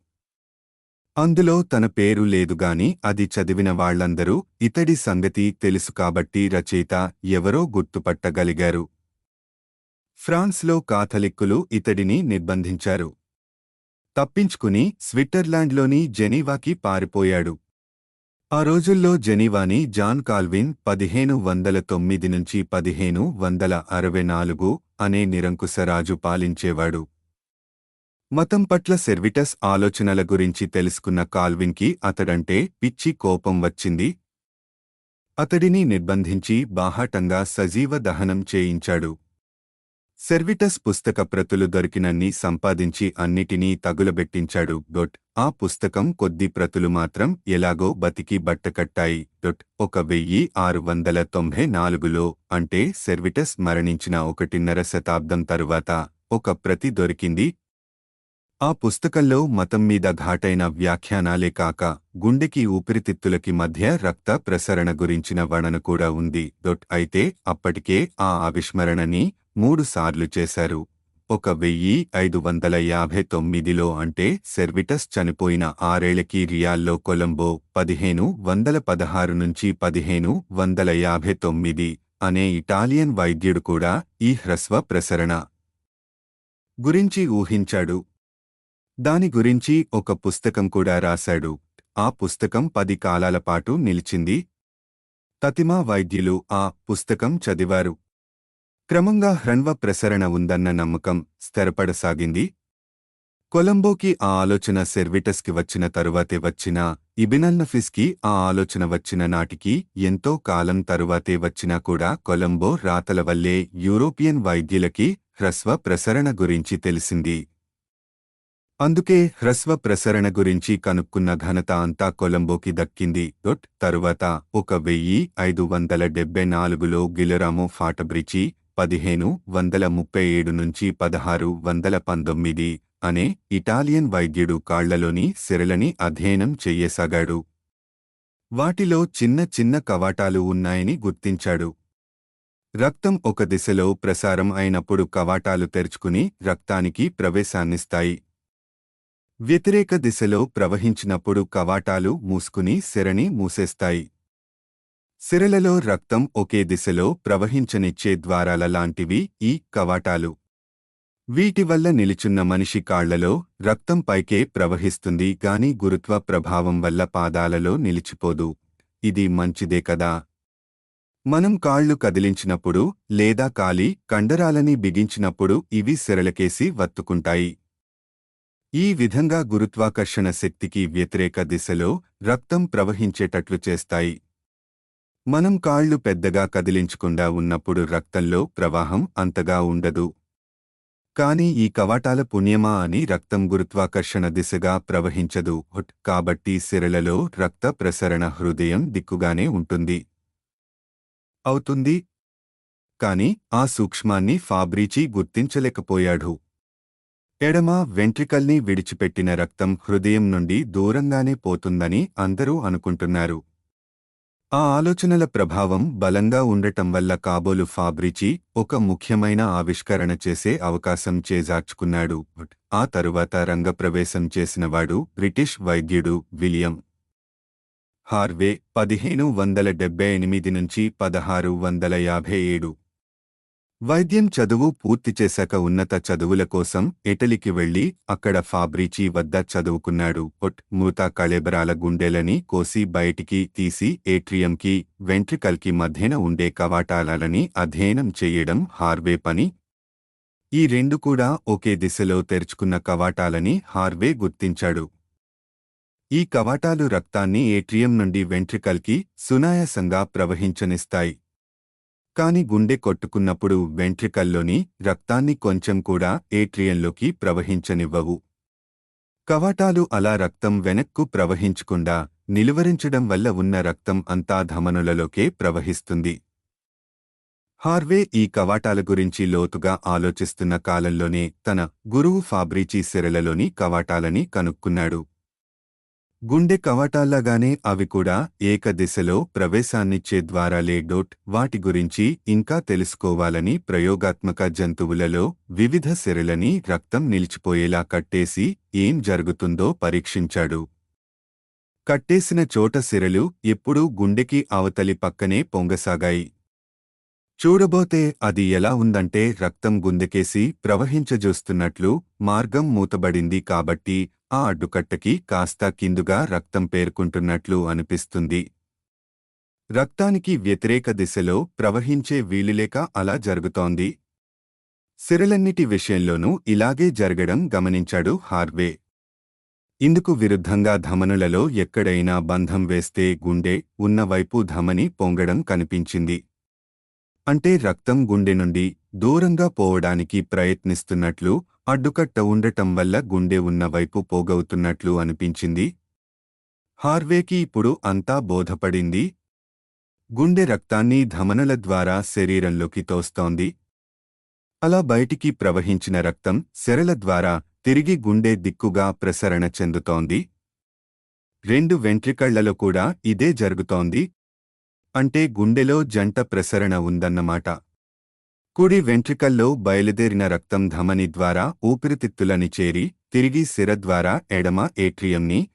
అందులో తన పేరు లేదుగాని అది చదివిన వాళ్లందరూ ఇతడి సంగతి తెలుసు కాబట్టి రచయిత ఎవరో గుర్తుపట్టగలిగారు. ఫ్రాన్స్లో కాథలిక్కులు ఇతడిని నిర్బంధించారు. తప్పించుకుని స్విట్జర్లాండ్లోని జెనీవాకి పారిపోయాడు. ఆ రోజుల్లో జెనీవాని జాన్ కాల్విన్ 1509 నుంచి 1564 అనే నిరంకుశ రాజు పాలించేవాడు. మతం పట్ల సెర్విటస్ ఆలోచనల గురించి తెలుసుకున్న కాల్విన్కి అతడంటే పిచ్చి కోపం వచ్చింది. అతడిని నిర్బంధించి బాహాటంగా సజీవ దహనం చేయించాడు. సెర్విటస్ పుస్తక ప్రతులు దొరికినన్ని సంపాదించి అన్నిటినీ తగులబెట్టించాడు. ఆ పుస్తకం కొద్ది ప్రతులు మాత్రం ఎలాగో బతికి బట్టకట్టాయి. 1694లో అంటే సెర్విటస్ మరణించిన 1.5 శతాబ్దం తరువాత ఒక ప్రతి దొరికింది. ఆ పుస్తకంలో మతం మీద ఘాటైన వ్యాఖ్యానాలే కాక గుండెకి ఊపిరితిత్తులకి మధ్య రక్త ప్రసరణ గురించిన వర్ణన కూడా ఉంది. అయితే అప్పటికే ఆ ఆవిష్మరణని 3 సార్లు చేశారు. 1559లో అంటే సెర్విటస్ చనిపోయిన 6 ఏళ్లకి రియాల్లో కొలంబో 1516 నుంచి 1559 అనే ఇటాలియన్ వైద్యుడు కూడా ఈ హ్రస్వ ప్రసరణ గురించి ఊహించాడు. దాని గురించి ఒక పుస్తకం కూడా రాశాడు. ఆ పుస్తకం 10 కాలాల పాటు నిలిచింది. తతిమా వైద్యులు ఆ పుస్తకం చదివారు. క్రమంగా హ్రస్వ ప్రసరణ ఉందన్న నమ్మకం స్థిరపడసాగింది. కొలంబోకి ఆ ఆలోచన సెర్విటస్కి వచ్చిన తరువాతే వచ్చిన ఇబినల్నఫిస్కి ఆ ఆలోచన వచ్చిన నాటికి ఎంతో కాలం తరువాతే వచ్చినా కూడా కొలంబో రాతల వల్లే యూరోపియన్ వైద్యులకి హ్రస్వ ప్రసరణ గురించి తెలిసింది. అందుకే హ్రస్వ ప్రసరణ గురించి కనుక్కున్న ఘనత అంతా కొలంబోకి దక్కింది. తరువాత 1574లో గిలెరామో ఫాటబ్రిచి 1537 నుంచి 1619 అనే ఇటాలియన్ వైద్యుడు కాళ్లలోని సిరలని అధ్యయనం చెయ్యసాగాడు. వాటిలో చిన్న చిన్న కవాటాలు ఉన్నాయని గుర్తించాడు. రక్తం ఒక దిశలో ప్రసారం అయినప్పుడు కవాటాలు తెరుచుకుని రక్తానికి ప్రవేశాన్నిస్తాయి. వ్యతిరేక దిశలో ప్రవహించినప్పుడు కవాటాలు మూసుకుని సిరని మూసేస్తాయి. సిరలలో రక్తం ఒకే దిశలో ప్రవహించనిచ్చే ద్వారాల లాంటివి ఈ కవాటాలు. వీటి వల్ల నిలుచున్న మనిషి కాళ్లలో రక్తం పైకే ప్రవహిస్తుంది గాని గురుత్వ ప్రభావం వల్ల పాదాలలో నిలిచిపోదు. ఇది మంచిదే కదా. మనం కాళ్లు కదిలించినప్పుడు లేదా కాలి కండరాలని బిగించినప్పుడు ఇవి సిరలకేసి వత్తుకుంటాయి. ఈ విధంగా గురుత్వాకర్షణ శక్తికి వ్యతిరేక దిశలో రక్తం ప్రవహించేటట్లు చేస్తాయి. మనం కాళ్లు పెద్దగా కదిలించకుండా ఉన్నప్పుడు రక్తంలో ప్రవాహం అంతగా ఉండదు. కాని ఈ కవాటాల పుణ్యమా అని రక్తం గురుత్వాకర్షణ దిశగా ప్రవహించదు. కాబట్టి సిరలలో రక్త ప్రసరణ హృదయం దిక్కుగానే అవుతుంది. కాని ఆ సూక్ష్మాన్ని ఫాబ్రిచి గుర్తించలేకపోయాడు. ఎడమ వెంట్రికల్ని విడిచిపెట్టిన రక్తం హృదయం నుండి దూరంగానే పోతుందని అందరూ అనుకుంటున్నారు. ఆ ఆలోచనల ప్రభావం బలంగా ఉండటం వల్ల కాబోలు ఫాబ్రిచి ఒక ముఖ్యమైన ఆవిష్కరణ చేసే అవకాశం చేజార్చుకున్నాడు. ఆ తరువాత రంగప్రవేశం చేసినవాడు బ్రిటిష్ వైద్యుడు విలియం హార్వే 1578 నుంచి 1657. వైద్యం చదువు పూర్తి చేశాక ఉన్నత చదువుల కోసం ఇటలీకి వెళ్లి అక్కడ ఫాబ్రిచి వద్ద చదువుకున్నాడు. మూత కళేబరాల గుండెలని కోసి బయటికి తీసి ఏట్రియంకి వెంట్రికల్కి మధ్యన ఉండే కవాటాలని అధ్యయనం చెయ్యడం హార్వే పని. ఈ రెండు కూడా ఒకే దిశలో తెరుచుకున్న కవాటాలని హార్వే గుర్తించాడు. ఈ కవాటాలు రక్తాన్ని ఏట్రియం నుండి వెంట్రికల్కి సునాయాసంగా ప్రవహించనిస్తాయి. కాని గుండె కొట్టుకున్నప్పుడు వెంట్రికల్లోని రక్తాన్ని కొంచెం కూడా ఏట్రియంలోకి ప్రవహించనివ్వవు. కవాటాలు అలా రక్తం వెనక్కు ప్రవహించకుండా నిలువరించడం వల్ల ఉన్న రక్తం అంతా ధమనులలోకే ప్రవహిస్తుంది. హార్వే ఈ కవాటాల గురించి లోతుగా ఆలోచిస్తున్న కాలంలోనే తన గురువు ఫాబ్రిచి సిరలలోని కవాటాలని కనుక్కున్నాడు. గుండె కవాటాల్లాగానే అవి కూడా ఏకదిశలో ప్రవేశాన్నిచ్చే ద్వారాలే. వాటి గురించి ఇంకా తెలుసుకోవాలని ప్రయోగాత్మక జంతువులలో వివిధ సిరలని రక్తం నిలిచిపోయేలా కట్టేసి ఏం జరుగుతుందో పరీక్షించాడు. కట్టేసిన చోట సిరలు ఎప్పుడూ గుండెకి అవతలి పక్కనే పొంగసాగాయి. చూడబోతే అది ఎలా ఉందంటే రక్తం గుండెకేసి ప్రవహించజూస్తున్నట్లు. మార్గం మూతబడింది కాబట్టి ఆ అడ్డుకట్టకి కాస్త కిందుగా రక్తం పేర్కొంటున్నట్లు అనిపిస్తుంది. రక్తానికి వ్యతిరేక దిశలో ప్రవహించే వీలులేక అలా జరుగుతోంది. సిరలన్నిటి విషయంలోనూ ఇలాగే జరగడం గమనించాడు హార్వే. ఇందుకు విరుద్ధంగా ధమనులలో ఎక్కడైనా బంధం వేస్తే గుండె ఉన్నవైపు ధమని పొంగడం కనిపించింది. అంటే రక్తం గుండె నుండి దూరంగా పోవడానికి ప్రయత్నిస్తున్నట్లు, అడ్డుకట్ట ఉండటం వల్ల గుండె ఉన్నవైపు పోగవుతున్నట్లు అనిపించింది. హార్వేకి ఇప్పుడు అంతా బోధపడింది. గుండె రక్తాన్ని ధమనుల ద్వారా శరీరంలోకి తోస్తోంది. అలా బయటికి ప్రవహించిన రక్తం సిరల ద్వారా తిరిగి గుండె దిక్కుగా ప్రసరణ చెందుతోంది. రెండు వెంట్రికళ్లలో కూడా ఇదే జరుగుతోంది. అంటే గుండెలో జంట ప్రసరణ ఉందన్నమాట. కుడి వెంట్రికల్లో బయలుదేరిన రక్తం ధమని ద్వారా ఊపిరితిత్తులని చేరి తిరిగి సిర ద్వారా ఎడమ ఏట్రియంని,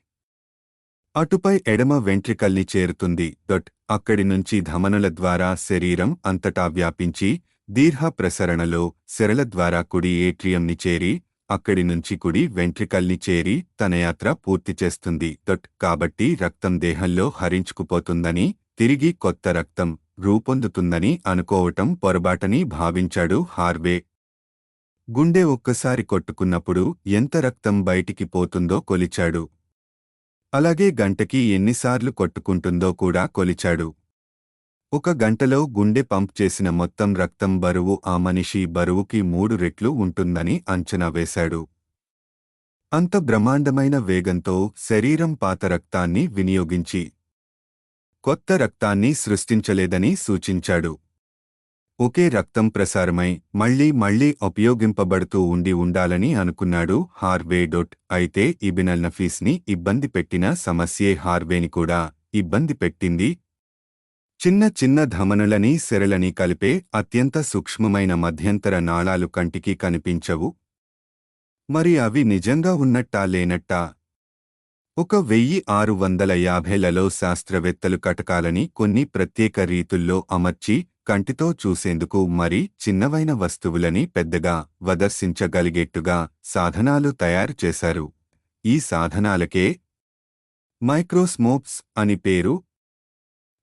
అటుపై ఎడమ వెంట్రికల్ని చేరుతుంది. అక్కడి నుంచి ధమనుల ద్వారా శరీరం అంతటా వ్యాపించి దీర్ఘ ప్రసరణలో సిరల ద్వారా కుడి ఏట్రియంని చేరి అక్కడి నుంచి కుడి వెంట్రికల్ని చేరి తన యాత్ర పూర్తి చేస్తుంది. కాబట్టి రక్తం దేహంలో హరించుకుపోతుందని, తిరిగి కొత్త రక్తం రూపొందుతుందని అనుకోవటం పొరబాటని భావించాడు హార్వే. గుండె ఒక్కసారి కొట్టుకున్నప్పుడు ఎంత రక్తం బయటికి పోతుందో కొలిచాడు. అలాగే గంటకి ఎన్నిసార్లు కొట్టుకుంటుందో కూడా కొలిచాడు. 1 గంటలో గుండె పంప్ చేసిన మొత్తం రక్తం బరువు ఆ మనిషి బరువుకి 3 రెట్లు ఉంటుందని అంచనా వేశాడు. అంత బ్రహ్మాండమైన వేగంతో శరీరం పాత రక్తాన్ని వినియోగించి కొత్త రక్తాన్ని సృష్టించలేదని సూచించాడు. ఒకే రక్తం ప్రసారమై మళ్లీ మళ్లీ ఉపయోగింపబడుతూ ఉండాలని అనుకున్నాడు హార్వే. అయితే ఇబిన్ అల్ నఫీస్ని ఇబ్బంది పెట్టిన సమస్యే హార్వేని కూడా ఇబ్బంది పెట్టింది. చిన్న చిన్న ధమనులని సెరలని కలిపే అత్యంత సూక్ష్మమైన మధ్యంతర నాళాలు కంటికి కనిపించవు. మరి అవి నిజంగా ఉన్నట్టా లేనట్టా? 1650లలో శాస్త్రవేత్తలు కటకాలని కొన్ని ప్రత్యేక రీతుల్లో అమర్చి కంటితో చూసేందుకు మరి చిన్నవైన వస్తువులని పెద్దగా వదర్శించగలిగేట్టుగా సాధనాలు తయారు చేశారు. ఈ సాధనాలకే మైక్రోస్కోప్స్ అని పేరు.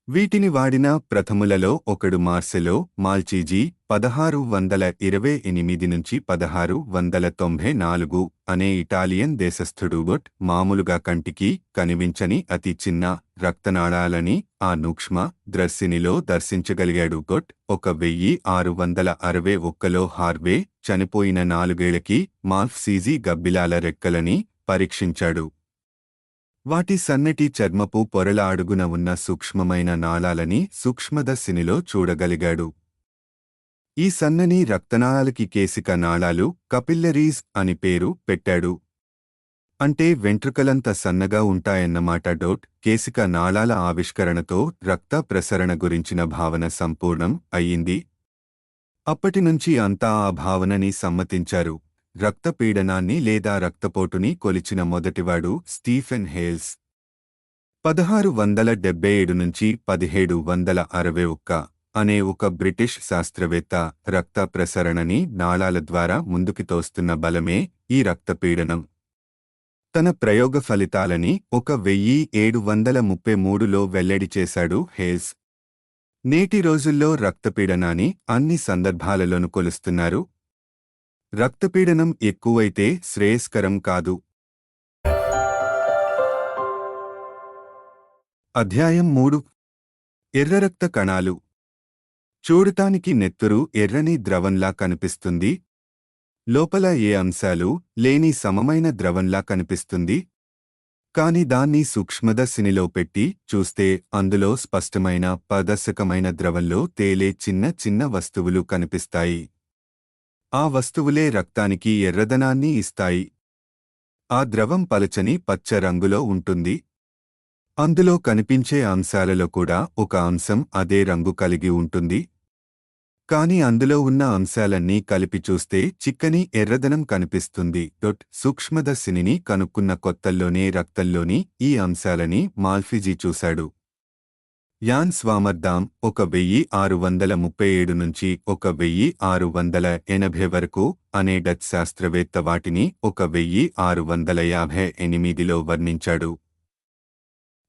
వీటిని వాడిన ప్రథములలో ఒకడు మార్సెలో మాల్చీజీ 1628 నుంచి 1694 అనే ఇటాలియన్ దేశస్థుడు. మామూలుగా కంటికి కనిపించని అతి చిన్న రక్తనాళాలని ఆ సూక్ష్మ దర్శినిలో దర్శించగలిగాడు. 1661లో హార్వే చనిపోయిన 4 ఏళ్లకి మాల్ఫ్సీజీ గబ్బిలాల రెక్కలని పరీక్షించాడు. వాటి సన్నటి చర్మపు పొరల అడుగున ఉన్న సూక్ష్మమైన నాళాలని సూక్ష్మదర్శినిలో చూడగలిగాడు. ఈ సన్నని రక్తనాళాలకి కేసిక నాళాలు కపిల్లరీస్ అని పేరు పెట్టాడు. అంటే వెంట్రుకలంత సన్నగా ఉంటాయన్నమాట. కేసిక నాళాల ఆవిష్కరణతో రక్త ప్రసరణ గురించిన భావన సంపూర్ణం అయ్యింది. అప్పటినుంచి అంతా ఆ భావనని సమ్మతించారు. రక్తపీడనాన్ని లేదా రక్తపోటుని కొలిచిన మొదటివాడు స్టీఫెన్ హేల్స్. 1677 నుంచి 1761 అనే ఒక బ్రిటిష్ శాస్త్రవేత్త రక్త ప్రసరణని నాళాల ద్వారా ముందుకు తోస్తున్న బలమే ఈ రక్తపీడనం. తన ప్రయోగ ఫలితాలని 1733లో వెల్లడి చేశాడు హేల్స్. నేటి రోజుల్లో రక్తపీడనాన్ని అన్ని సందర్భాలలోనూ కొలుస్తున్నారు. రక్తపీడనం ఎక్కువైతే శ్రేయస్కరం కాదు. అధ్యాయం 3. ఎర్రరక్త కణాలు. చూడటానికి నెత్తురు ఎర్రని ద్రవంలా కనిపిస్తుంది. లోపల ఏ అంశాలు లేని సమమైన ద్రవంలా కనిపిస్తుంది. కాని దాన్ని సూక్ష్మదర్శినిలో పెట్టి చూస్తే అందులో స్పష్టమైన పారదర్శకమైన ద్రవంలో తేలే చిన్న చిన్న వస్తువులు కనిపిస్తాయి. ఆ వస్తువులే రక్తానికి ఎర్రదనాన్ని ఇస్తాయి. ఆ ద్రవం పలచని పచ్చ రంగులో ఉంటుంది. అందులో కనిపించే అంశాలలో కూడా ఒక అంశం అదే రంగు కలిగి ఉంటుంది. కాని అందులో ఉన్న అంశాలన్నీ కలిపి చూస్తే చిక్కని ఎర్రదనం కనిపిస్తుంది. సూక్ష్మదర్శినిని కనుక్కున్న కొత్తల్లోనే రక్తంలోని ఈ అంశాలని మాల్ఫీజీ చూశాడు. యాన్ స్వామర్దామ్ 1637 నుంచి 1680 వరకు అనే డచ్ శాస్త్రవేత్త వాటిని 1658లో వర్ణించాడు.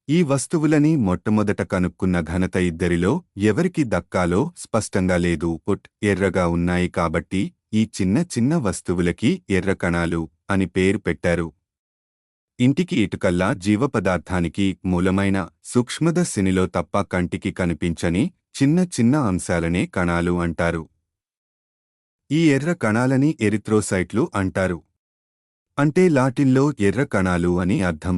ఈ వస్తువులని మొట్టమొదట కనుక్కున్న ఘనత ఇద్దరిలో ఎవరికి దక్కాలో స్పష్టంగా లేదు. ఎర్రగా ఉన్నాయి కాబట్టి ఈ చిన్న చిన్న వస్తువులకి ఎర్ర కణాలు అని పేరు పెట్టారు. ఇంటికి ఇటుకల్లా జీవపదార్థానికి మూలమైన సూక్ష్మదర్శినిలో తప్ప కంటికి కనిపించని చిన్న చిన్న అంశాలనే కణాలు అంటారు. ఈ ఎర్ర కణాలని ఎరిథ్రోసైట్లు అంటారు. అంటే లాటిన్లో ఎర్ర కణాలు అని అర్థం.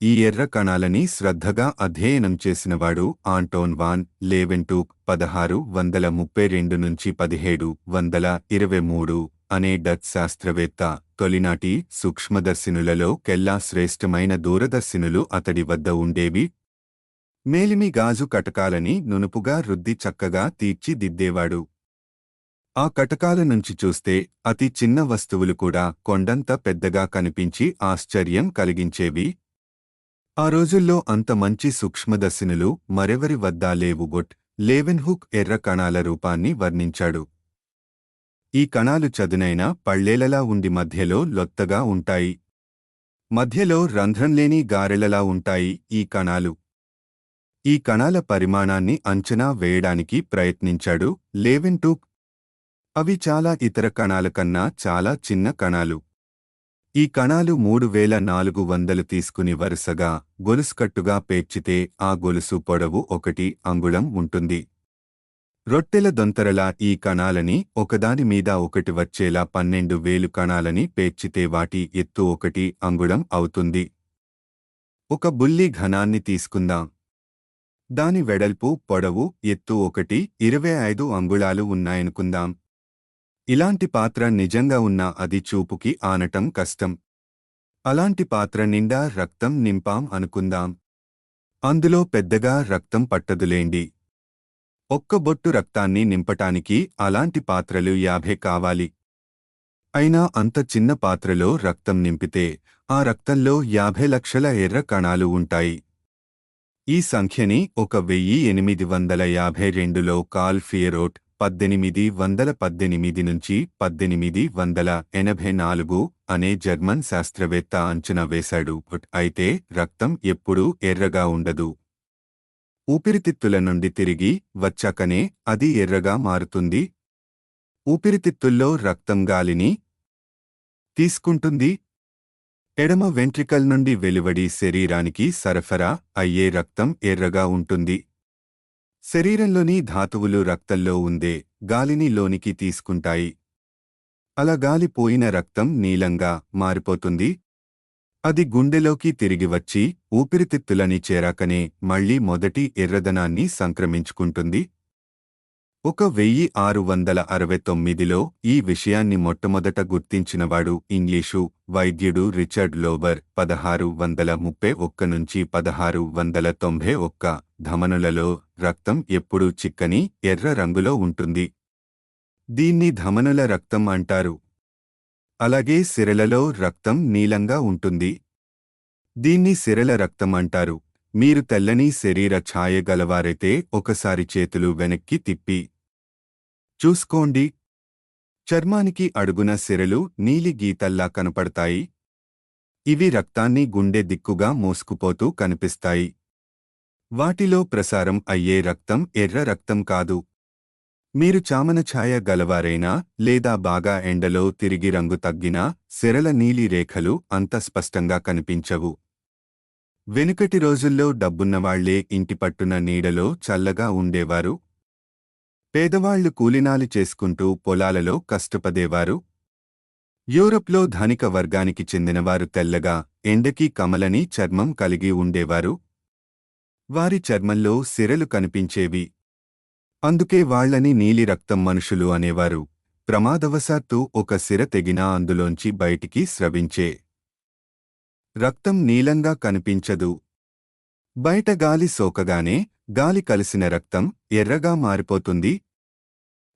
ఈ ఎర్ర కణాలని శ్రద్ధగా అధ్యయనం చేసినవాడు ఆంటోన్ వాన్ లేవెంటూక్ 1632 నుంచి 1723 అనే డచ్ శాస్త్రవేత్త. తొలినాటి సూక్ష్మదర్శినులలో కెల్లా శ్రేష్టమైన దూరదర్శినులు అతడి వద్ద ఉండేవి. మేలిమి గాజు కటకాలని నునుపుగా రుద్ది చక్కగా తీర్చిదిద్దేవాడు. ఆ కటకాల నుంచి చూస్తే అతి చిన్న వస్తువులు కూడా కొండంత పెద్దగా కనిపించి ఆశ్చర్యం కలిగించేవి. ఆ రోజుల్లో అంత మంచి సూక్ష్మదర్శినులు మరెవరి వద్దా లేవు. లేవెన్హుక్ ఎర్ర కణాల రూపాన్ని వర్ణించాడు. ఈ కణాలు చదునైన పళ్ళేలలా ఉండి మధ్యలో లొత్తగా ఉంటాయి. మధ్యలో రంధ్రంలేని గారెలలా ఉంటాయి ఈ కణాలు. ఈ కణాల పరిమాణాన్ని అంచనా వేయడానికి ప్రయత్నించాడు లేవెన్హుక్. అవి చాలా ఇతర కణాల కన్నా చాలా చిన్న కణాలు. ఈ కణాలు 3400 తీసుకుని వరుసగా గొలుసుకట్టుగా పేర్చితే ఆ గొలుసు పొడవు 1 అంగుళం ఉంటుంది. రొట్టెల దొంతరలా ఈ కణాలని ఒకదాని మీద ఒకటి వచ్చేలా 12,000 కణాలని పేర్చితే వాటి ఎత్తు 1 అంగుళం అవుతుంది. ఒక బుల్లి ఘనాన్ని తీసుకుందాం. దాని వెడల్పు, పొడవు, ఎత్తు 25 అంగుళాలు ఉన్నాయనుకుందాం. ఇలాంటి పాత్ర నిజంగా ఉన్నా అది చూపుకి ఆనటం కష్టం. అలాంటి పాత్ర నిండా రక్తం నింపాం అనుకుందాం. అందులో పెద్దగా రక్తం పట్టదులేండి. ఒక్క బొట్టు రక్తాన్ని నింపటానికి అలాంటి పాత్రలు 50 కావాలి. అయినా అంత చిన్న పాత్రలో రక్తం నింపితే ఆ రక్తంలో 50 లక్షల ఎర్ర కణాలు ఉంటాయి. ఈ సంఖ్యని 1852లో కార్ల్ ఫియరోట్ 1818 నుంచి 1884 అనే జర్మన్ శాస్త్రవేత్త అంచనా వేశాడు. అయితే రక్తం ఎప్పుడూ ఎర్రగా ఉండదు. ఊపిరితిత్తుల నుండి తిరిగి వచ్చాకనే అది ఎర్రగా మారుతుంది. ఊపిరితిత్తుల్లో రక్తం గాలిని తీసుకుంటుంది. ఎడమ వెంట్రికల్ నుండి వెలువడి శరీరానికి సరఫరా అయ్యే రక్తం ఎర్రగా ఉంటుంది. శరీరంలోని ధాతువులు రక్తంలో ఉండే గాలిని లోనికి తీసుకుంటాయి. అలా గాలి పోయిన రక్తం నీలంగా మారిపోతుంది. అది గుండెలోకి తిరిగి వచ్చి ఊపిరితిత్తులని చేరాకనే మళ్లీ మొదటి ఎర్రదనాన్ని సంక్రమించుకుంటుంది. 1669లో ఈ విషయాన్ని మొట్టమొదట గుర్తించినవాడు ఇంగ్లీషు వైద్యుడు రిచర్డ్ లోబర్. 1631 నుంచి 1691 ధమనులలో రక్తం ఎప్పుడూ చిక్కని ఎర్ర రంగులో ఉంటుంది. దీన్ని ధమనుల రక్తం అంటారు. అలాగే సిరలలో రక్తం నీలంగా ఉంటుంది. దీన్ని సిరల రక్తం అంటారు. మీరు తెల్లని శరీర ఛాయ గలవారైతే ఒకసారి చేతులు వెనక్కి తిప్పి చూసుకోండి. చర్మానికి అడుగున సిరలు నీలి గీతల్లా కనపడతాయి. ఇవి రక్తాన్ని గుండె దిక్కుగా మోసుకుపోతూ కనిపిస్తాయి. వాటిలో ప్రసారం అయ్యే రక్తం ఎర్ర రక్తం కాదు. మీరు చామన ఛాయ గలవారైనా లేదా బాగా ఎండలో తిరిగి రంగు తగ్గినా సిరల నీలి రేఖలు అంత స్పష్టంగా కనిపించవు. వెనుకటి రోజుల్లో డబ్బున్నవాళ్లే ఇంటిపట్టున నీడలో చల్లగా ఉండేవారు. పేదవాళ్లు కూలినాలి చేసుకుంటూ పొలాలలో కష్టపడేవారు. యూరప్లో ధనిక వర్గానికి చెందినవారు తెల్లగా, ఎండకి కమలని చర్మం కలిగి ఉండేవారు. వారి చర్మంలో సిరలు కనిపించేవి. అందుకే వాళ్లని నీలి రక్తం మనుషులు అనేవారు. ప్రమాదవశాత్తు ఒక సిర తెగినా అందులోంచి బయటికి స్రవించే రక్తం నీలంగా కనిపించదు. బయట గాలి సోకగానే గాలి కలిసిన రక్తం ఎర్రగా మారిపోతుంది.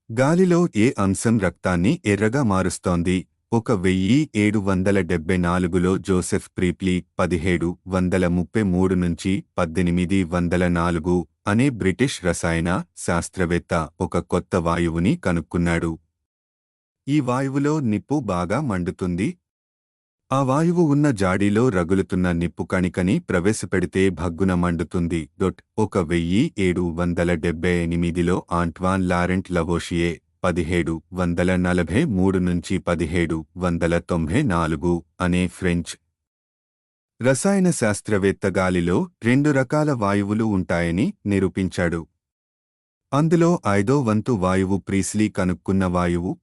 గాలిలో ఏ అంశం రక్తాన్ని ఎర్రగా మారుస్తోంది? 1774లో జోసెఫ్ ప్రీప్లీ 1733 నుంచి 1804 అనే బ్రిటిష్ రసాయన శాస్త్రవేత్త ఒక కొత్త వాయువుని కనుక్కున్నాడు. ఈ వాయువులో నిప్పు బాగా మండుతుంది. ఆ వాయువు ఉన్న జాడీలో రగులుతున్న నిప్పు కణికని ప్రవేశపెడితే భగ్గున మండుతుంది. 1778లో ఆంట్వాన్ లారెంట్ లవోషియే 1743 నుంచి 1794 అనే ఫ్రెంచ్ రసాయన శాస్త్రవేత్త గాలిలో 2 రకాల వాయువులు ఉంటాయని నిరూపించాడు. అందులో 5వ వంతు వాయువు ప్రీస్లీ కనుక్కున్న వాయువు.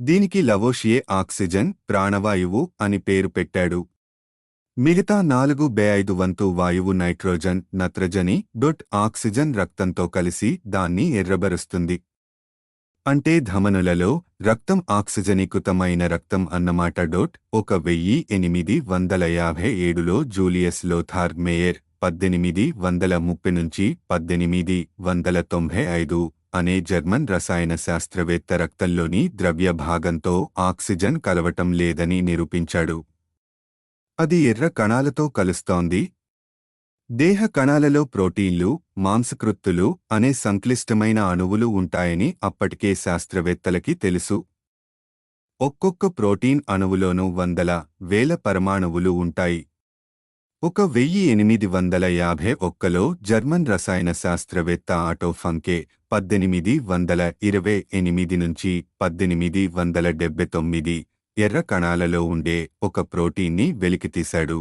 దీనికి లవోషియే ఆక్సిజన్, ప్రాణవాయువు అని పేరు పెట్టాడు. మిగతా 4/5 వంతు వాయువు నైట్రోజన్, నత్రజని. ఆక్సిజన్ రక్తంతో కలిసి దాన్ని ఎర్రబరుస్తుంది. అంటే ధమనులలో రక్తం ఆక్సిజనీకృతమైన రక్తం అన్నమాట. 1857లో జూలియస్ లోథార్ మేయర్ 1830 నుంచి 1895 అనే జర్మన్ రసాయన శాస్త్రవేత్త రక్తంలోని ద్రవ్య భాగంతో ఆక్సిజన్ కలవటం లేదని నిరూపించాడు. అది ఎర్ర కణాలతో కలుస్తోంది. దేహ కణాలలో ప్రోటీన్లు, మాంసకృత్తులు అనే సంక్లిష్టమైన అణువులు ఉంటాయని అప్పటికే శాస్త్రవేత్తలకి తెలుసు. ఒక్కొక్క ప్రోటీన్ అణువులోనూ వందల, వేల పరమాణువులు ఉంటాయి. 1851లో జర్మన్ రసాయన శాస్త్రవేత్త ఆటో ఫంకే 1828 నుంచి 1879 ఎర్ర కణాలలో ఉండే ఒక ప్రోటీన్ని వెలికితీశాడు.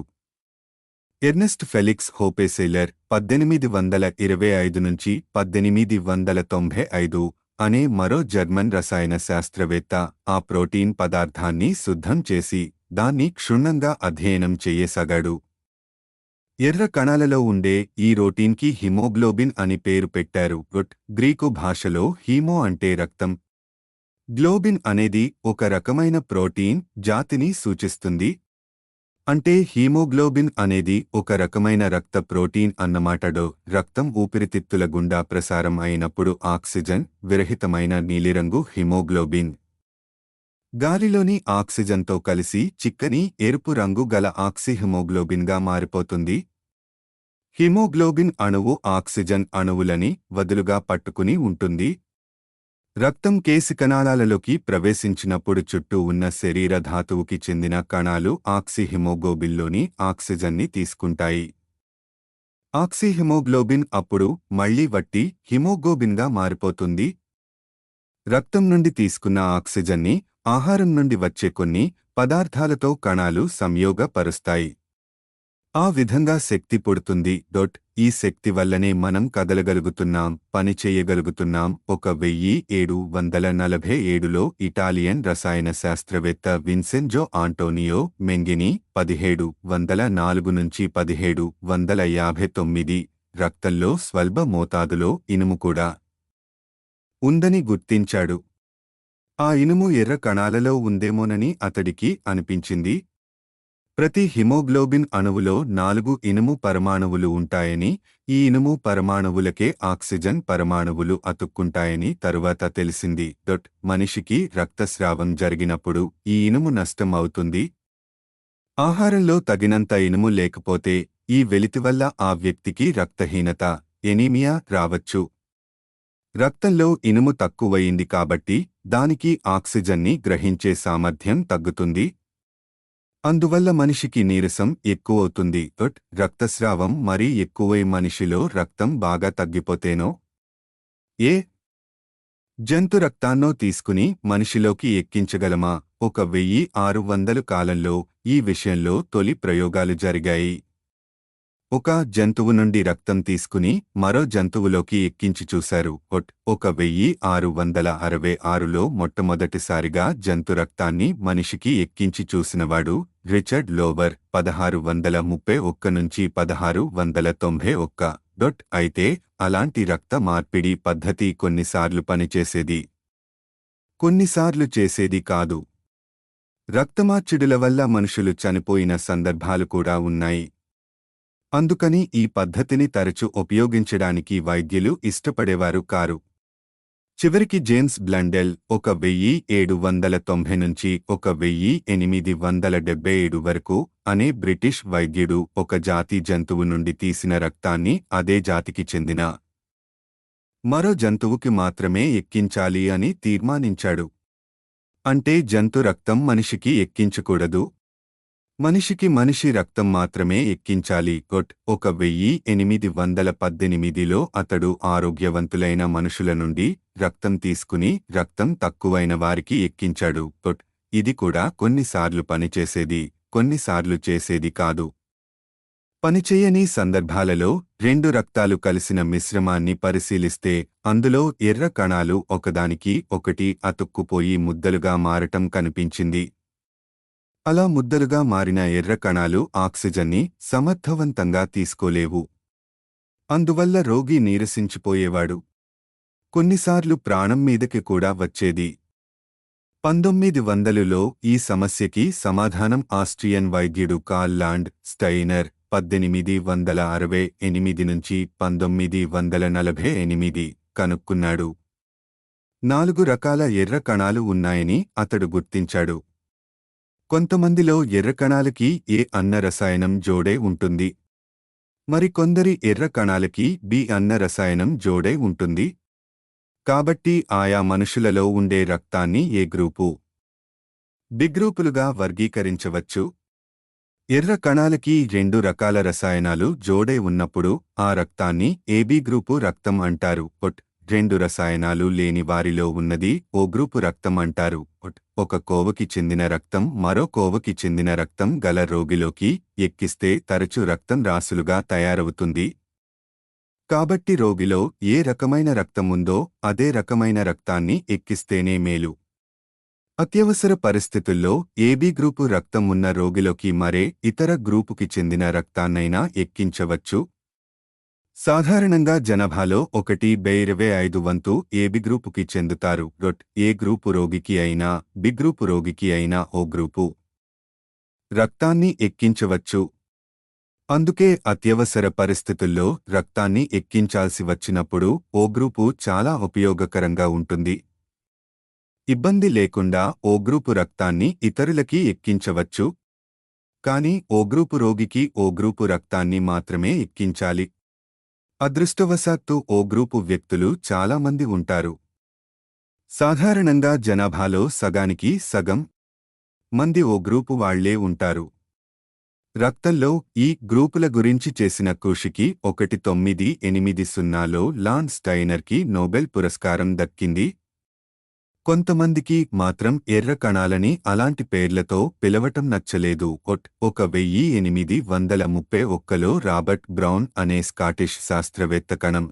ఎర్నెస్ట్ ఫెలిక్స్ హోపెసెల్లర్ 1825 నుంచి 1895 అనే మరో జర్మన్ రసాయన శాస్త్రవేత్త ఆ ప్రోటీన్ పదార్థాన్ని శుద్ధం చేసి దాన్ని క్షుణ్ణంగా అధ్యయనం చెయ్యసాగాడు. ఎర్ర కణాలలో ఉండే ఈ ప్రోటీన్కి హిమోగ్లోబిన్ అని పేరు పెట్టారు. గ్రీకు భాషలో హీమో అంటే రక్తం, గ్లోబిన్ అనేది ఒక రకమైన ప్రోటీన్ జాతిని సూచిస్తుంది. అంటే హీమోగ్లోబిన్ అనేది ఒక రకమైన రక్త ప్రోటీన్ అన్నమాటడో. రక్తం ఊపిరితిత్తుల గుండా ప్రసారం అయినప్పుడు ఆక్సిజన్ విరహితమైన నీలిరంగు హిమోగ్లోబిన్ గాలిలోని ఆక్సిజన్తో కలిసి చిక్కని ఎరుపు రంగు గల ఆక్సిహిమోగ్లోబిన్గా మారిపోతుంది. హిమోగ్లోబిన్ అణువు ఆక్సిజన్ అణువులని వదులుగా పట్టుకుని ఉంటుంది. రక్తం కేశికణాలలోకి ప్రవేశించినప్పుడు చుట్టూ ఉన్న శరీర ధాతువుకి చెందిన కణాలు ఆక్సిహిమోగ్లోబిన్లోని ఆక్సిజన్ని తీసుకుంటాయి. ఆక్సిహిమోగ్లోబిన్ అప్పుడు మళ్లీ వట్టి హిమోగ్లోబిన్గా మారిపోతుంది. రక్తం నుండి తీసుకున్న ఆక్సిజన్ని ఆహారం నుండి వచ్చే కొన్ని పదార్థాలతో కణాలు సంయోగపరుస్తాయి. ఆ విధంగా శక్తి పుడుతుంది. ఈ శక్తి వల్లనే మనం కదలగలుగుతున్నాం, పని చేయగలుగుతున్నాం. 1747లో ఇటాలియన్ రసాయన శాస్త్రవేత్త విన్సెంజో ఆంటోనియో మెంగిని 1704 నుంచి 1759 రక్తంలో స్వల్ప మోతాదులో ఇనుము కూడా ఉందని గుర్తించాడు. ఆ ఇనుము ఎర్ర కణాలలో ఉందేమోనని అతడికి అనిపించింది. ప్రతి హిమోగ్లోబిన్ అణువులో 4 ఇనుము పరమాణువులు ఉంటాయని, ఈ ఇనుము పరమాణువులకే ఆక్సిజన్ పరమాణువులు అతుక్కుంటాయని తరువాత తెలిసింది. మనిషికి రక్తస్రావం జరిగినప్పుడు ఈ ఇనుము నష్టం అవుతుంది. ఆహారంలో తగినంత ఇనుము లేకపోతే ఈ వెలితి వల్ల ఆ వ్యక్తికి రక్తహీనత, ఎనీమియా రావచ్చు. రక్తంలో ఇనుము తక్కువయింది కాబట్టి దానికి ఆక్సిజన్ని గ్రహించే సామర్థ్యం తగ్గుతుంది. అందువల్ల మనిషికి నీరసం ఎక్కువవుతుంది. రక్తస్రావం మరీ ఎక్కువై మనిషిలో రక్తం బాగా తగ్గిపోతేనో ఏ జంతు రక్తాన్నో తీసుకుని మనిషిలోకి ఎక్కించగలమా? 1600 కాలంలో ఈ విషయంలో తొలి ప్రయోగాలు జరిగాయి. ఒక జంతువు నుండి రక్తం తీసుకుని మరో జంతువులోకి ఎక్కించి చూశారు. 1666లో మొట్టమొదటిసారిగా జంతు రక్తాన్ని మనిషికి ఎక్కించి చూసినవాడు రిచర్డ్ లోవర్ 1631 నుంచి 1691. అయితే అలాంటి రక్త మార్పిడి పద్ధతి కొన్నిసార్లు పనిచేసేది, కొన్నిసార్లు చేసేది కాదు. రక్తమార్పిడుల వల్ల మనుషులు చనిపోయిన సందర్భాలు కూడా ఉన్నాయి. అందుకని ఈ పద్ధతిని తరచు ఉపయోగించడానికి వైద్యులు ఇష్టపడేవారు కారు. చివరికి జేమ్స్ బ్లండెల్ 1790 నుంచి 1877 వరకు అనే బ్రిటిష్ వైద్యుడు ఒక జాతి జంతువు నుండి తీసిన రక్తాన్ని అదే జాతికి చెందిన మరో జంతువుకి మాత్రమే ఎక్కించాలి అని తీర్మానించాడు. అంటే జంతు రక్తం మనిషికి ఎక్కించకూడదు, మనిషికి మనిషి రక్తం మాత్రమే ఎక్కించాలి. 1818లో అతడు ఆరోగ్యవంతులైన మనుషుల నుండి రక్తం తీసుకుని రక్తం తక్కువైన వారికి ఎక్కించాడు. ఇది కూడా కొన్నిసార్లు పనిచేసేది, కొన్నిసార్లు చేసేది కాదు. పనిచేయని సందర్భాలలో 2 రక్తాలు కలిసిన మిశ్రమాన్ని పరిశీలిస్తే అందులో ఎర్ర కణాలు ఒకదానికి ఒకటి అతుక్కుపోయి ముద్దలుగా మారటం కనిపించింది. అలా ముద్దలుగా మారిన ఎర్ర కణాలు ఆక్సిజన్ని సమర్థవంతంగా తీసుకోలేవు. అందువల్ల రోగి నీరసించిపోయేవాడు. కొన్నిసార్లు ప్రాణం మీదకి కూడా వచ్చేది. 1900లో ఈ సమస్యకి సమాధానం ఆస్ట్రియన్ వైద్యుడు కార్ల్ లాండ్ స్టైనర్ 1868 నుంచి 1948 కనుక్కున్నాడు. 4 రకాల ఎర్ర కణాలు ఉన్నాయని అతడు గుర్తించాడు. కొంతమందిలో ఎర్ర కణాలకి ఏ అన్న రసాయనం జోడే ఉంటుంది, మరికొందరి ఎర్ర కణాలకి బి అన్న రసాయనం జోడే ఉంటుంది. కాబట్టి ఆయా మనుషులలో ఉండే రక్తాన్ని ఏ గ్రూపు, బి గ్రూపులుగా వర్గీకరించవచ్చు. ఎర్ర కణాలకి రెండు రకాల రసాయనాలు జోడై ఉన్నప్పుడు ఆ రక్తాన్ని ఏబీ గ్రూపు రక్తం అంటారు. రెండు రసాయనాలు లేని వారిలో ఉన్నది ఓ గ్రూపు రక్తం అంటారు. ఒక కోవకి చెందిన రక్తం మరో కోవకి చెందిన రక్తం గల రోగిలోకి ఎక్కిస్తే తరచు రక్తం రాసులుగా తయారవుతుంది. కాబట్టి రోగిలో ఏ రకమైన రక్తం ఉందో అదే రకమైన రక్తాన్ని ఎక్కిస్తేనే మేలు. అత్యవసర పరిస్థితుల్లో ఏబీ గ్రూపు రక్తం ఉన్న రోగిలోకి మరే ఇతర గ్రూపుకి చెందిన రక్తాన్నైనా ఎక్కించవచ్చు. సాధారణంగా జనాభాలో 1/25 వంతు ఏబీ గ్రూపుకి చెందుతారు. ఏ గ్రూపు రోగికి అయినా బి గ్రూపు రోగికి అయినా ఓ గ్రూపు రక్తాన్ని ఎక్కించవచ్చు. అందుకే అత్యవసర పరిస్థితుల్లో రక్తాన్ని ఎక్కించాల్సి వచ్చినప్పుడు ఓ గ్రూపు చాలా ఉపయోగకరంగా ఉంటుంది. ఇబ్బంది లేకుండా ఓ గ్రూపు రక్తాన్ని ఇతరులకి ఎక్కించవచ్చు. కానీ ఓ గ్రూపు రోగికి ఓ గ్రూపు రక్తాన్ని మాత్రమే ఎక్కించాలి. అదృష్టవశాత్తు ఓ గ్రూపు వ్యక్తులు చాలామంది ఉంటారు. సాధారణంగా జనాభాలో సగానికి సగం మంది ఓ గ్రూపు వాళ్లే ఉంటారు. రక్తంలో ఈ గ్రూపుల గురించి చేసిన కృషికి 1980లో లాన్ స్టైనర్కి నోబెల్ పురస్కారం దక్కింది. కొంతమందికి మాత్రం ఎర్ర కణాలని అలాంటి పేర్లతో పిలవటం నచ్చలేదు. 1831లో రాబర్ట్ బ్రౌన్ అనే స్కాటిష్ శాస్త్రవేత్త కణం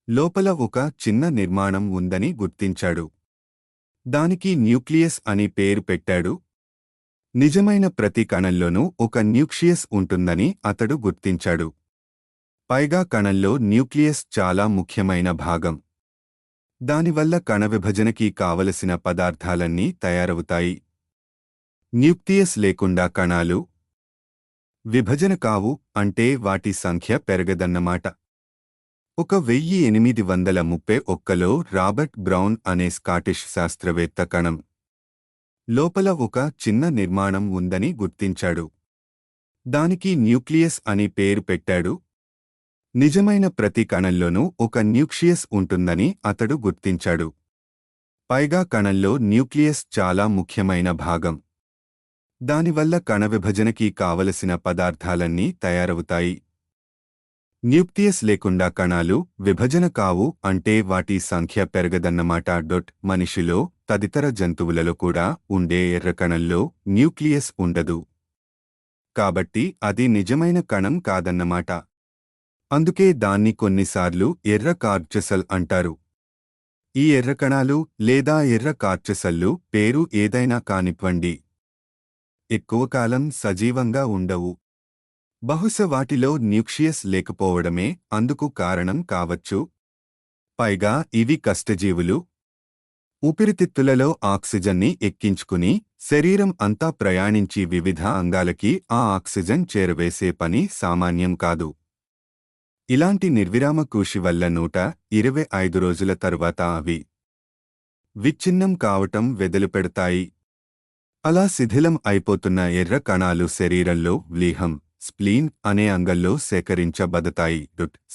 లోపల ఒక చిన్న నిర్మాణం ఉందని గుర్తించాడు. దానికి న్యూక్లియస్ అని పేరు పెట్టాడు. నిజమైన ప్రతి కణంలోనూ ఒక న్యూక్లియస్ ఉంటుందని అతడు గుర్తించాడు. పైగా కణంలో న్యూక్లియస్ చాలా ముఖ్యమైన భాగం. దానివల్ల కణ విభజనకి కావలసిన పదార్థాలన్నీ తయారవుతాయి. న్యూక్లియస్ లేకుండా కణాలు విభజన కావు, అంటే వాటి సంఖ్య పెరగదన్నమాట. 1831లో రాబర్ట్ బ్రౌన్ అనే స్కాటిష్ శాస్త్రవేత్త కణం లోపల ఒక చిన్న నిర్మాణం ఉందని గుర్తించాడు. దానికి న్యూక్లియస్ అని పేరు పెట్టాడు. నిజమైన ప్రతి కణంలోనూ ఒక న్యూక్లియస్ ఉంటుందని అతడు గుర్తించాడు. పైగా కణంలో న్యూక్లియస్ చాలా ముఖ్యమైన భాగం. దానివల్ల కణ విభజనకి కావలసిన పదార్థాలన్నీ తయారవుతాయి. న్యూక్లియస్ లేకుండా కణాలు విభజన కావు, అంటే వాటి సంఖ్య పెరగదన్నమాట. మనిషిలో తదితర జంతువులలో కూడా ఉండే ఎర్ర కణంలో న్యూక్లియస్ ఉండదు. కాబట్టి అది నిజమైన కణం కాదన్నమాట. అందుకే దాన్ని కొన్నిసార్లు ఎర్ర కార్చసల్ అంటారు. ఈ ఎర్ర కణాలు లేదా ఎర్ర కార్చసల్లు పేరు ఏదైనా కానివ్వండి, ఎక్కువ కాలం సజీవంగా ఉండవు. బహుశా వాటిలో న్యూక్లియస్ లేకపోవడమే అందుకు కారణం కావచ్చు. పైగా ఇవి కష్టజీవులు. ఊపిరితిత్తులలో ఆక్సిజన్ని ఎక్కించుకుని శరీరం అంతా ప్రయాణించి వివిధ అంగాలకి ఆ ఆక్సిజన్ చేరవేసే పని సామాన్యం కాదు. ఇలాంటి నిర్విరామ కృషి వల్ల 125 రోజుల తరువాత అవి విచ్ఛిన్నం కావటం వెదలుపెడతాయి. అలా శిథిలం అయిపోతున్న ఎర్ర కణాలు శరీరంలో వ్లీహం, స్ప్లీన్ అనే అంగంలో సేకరించబడతాయి.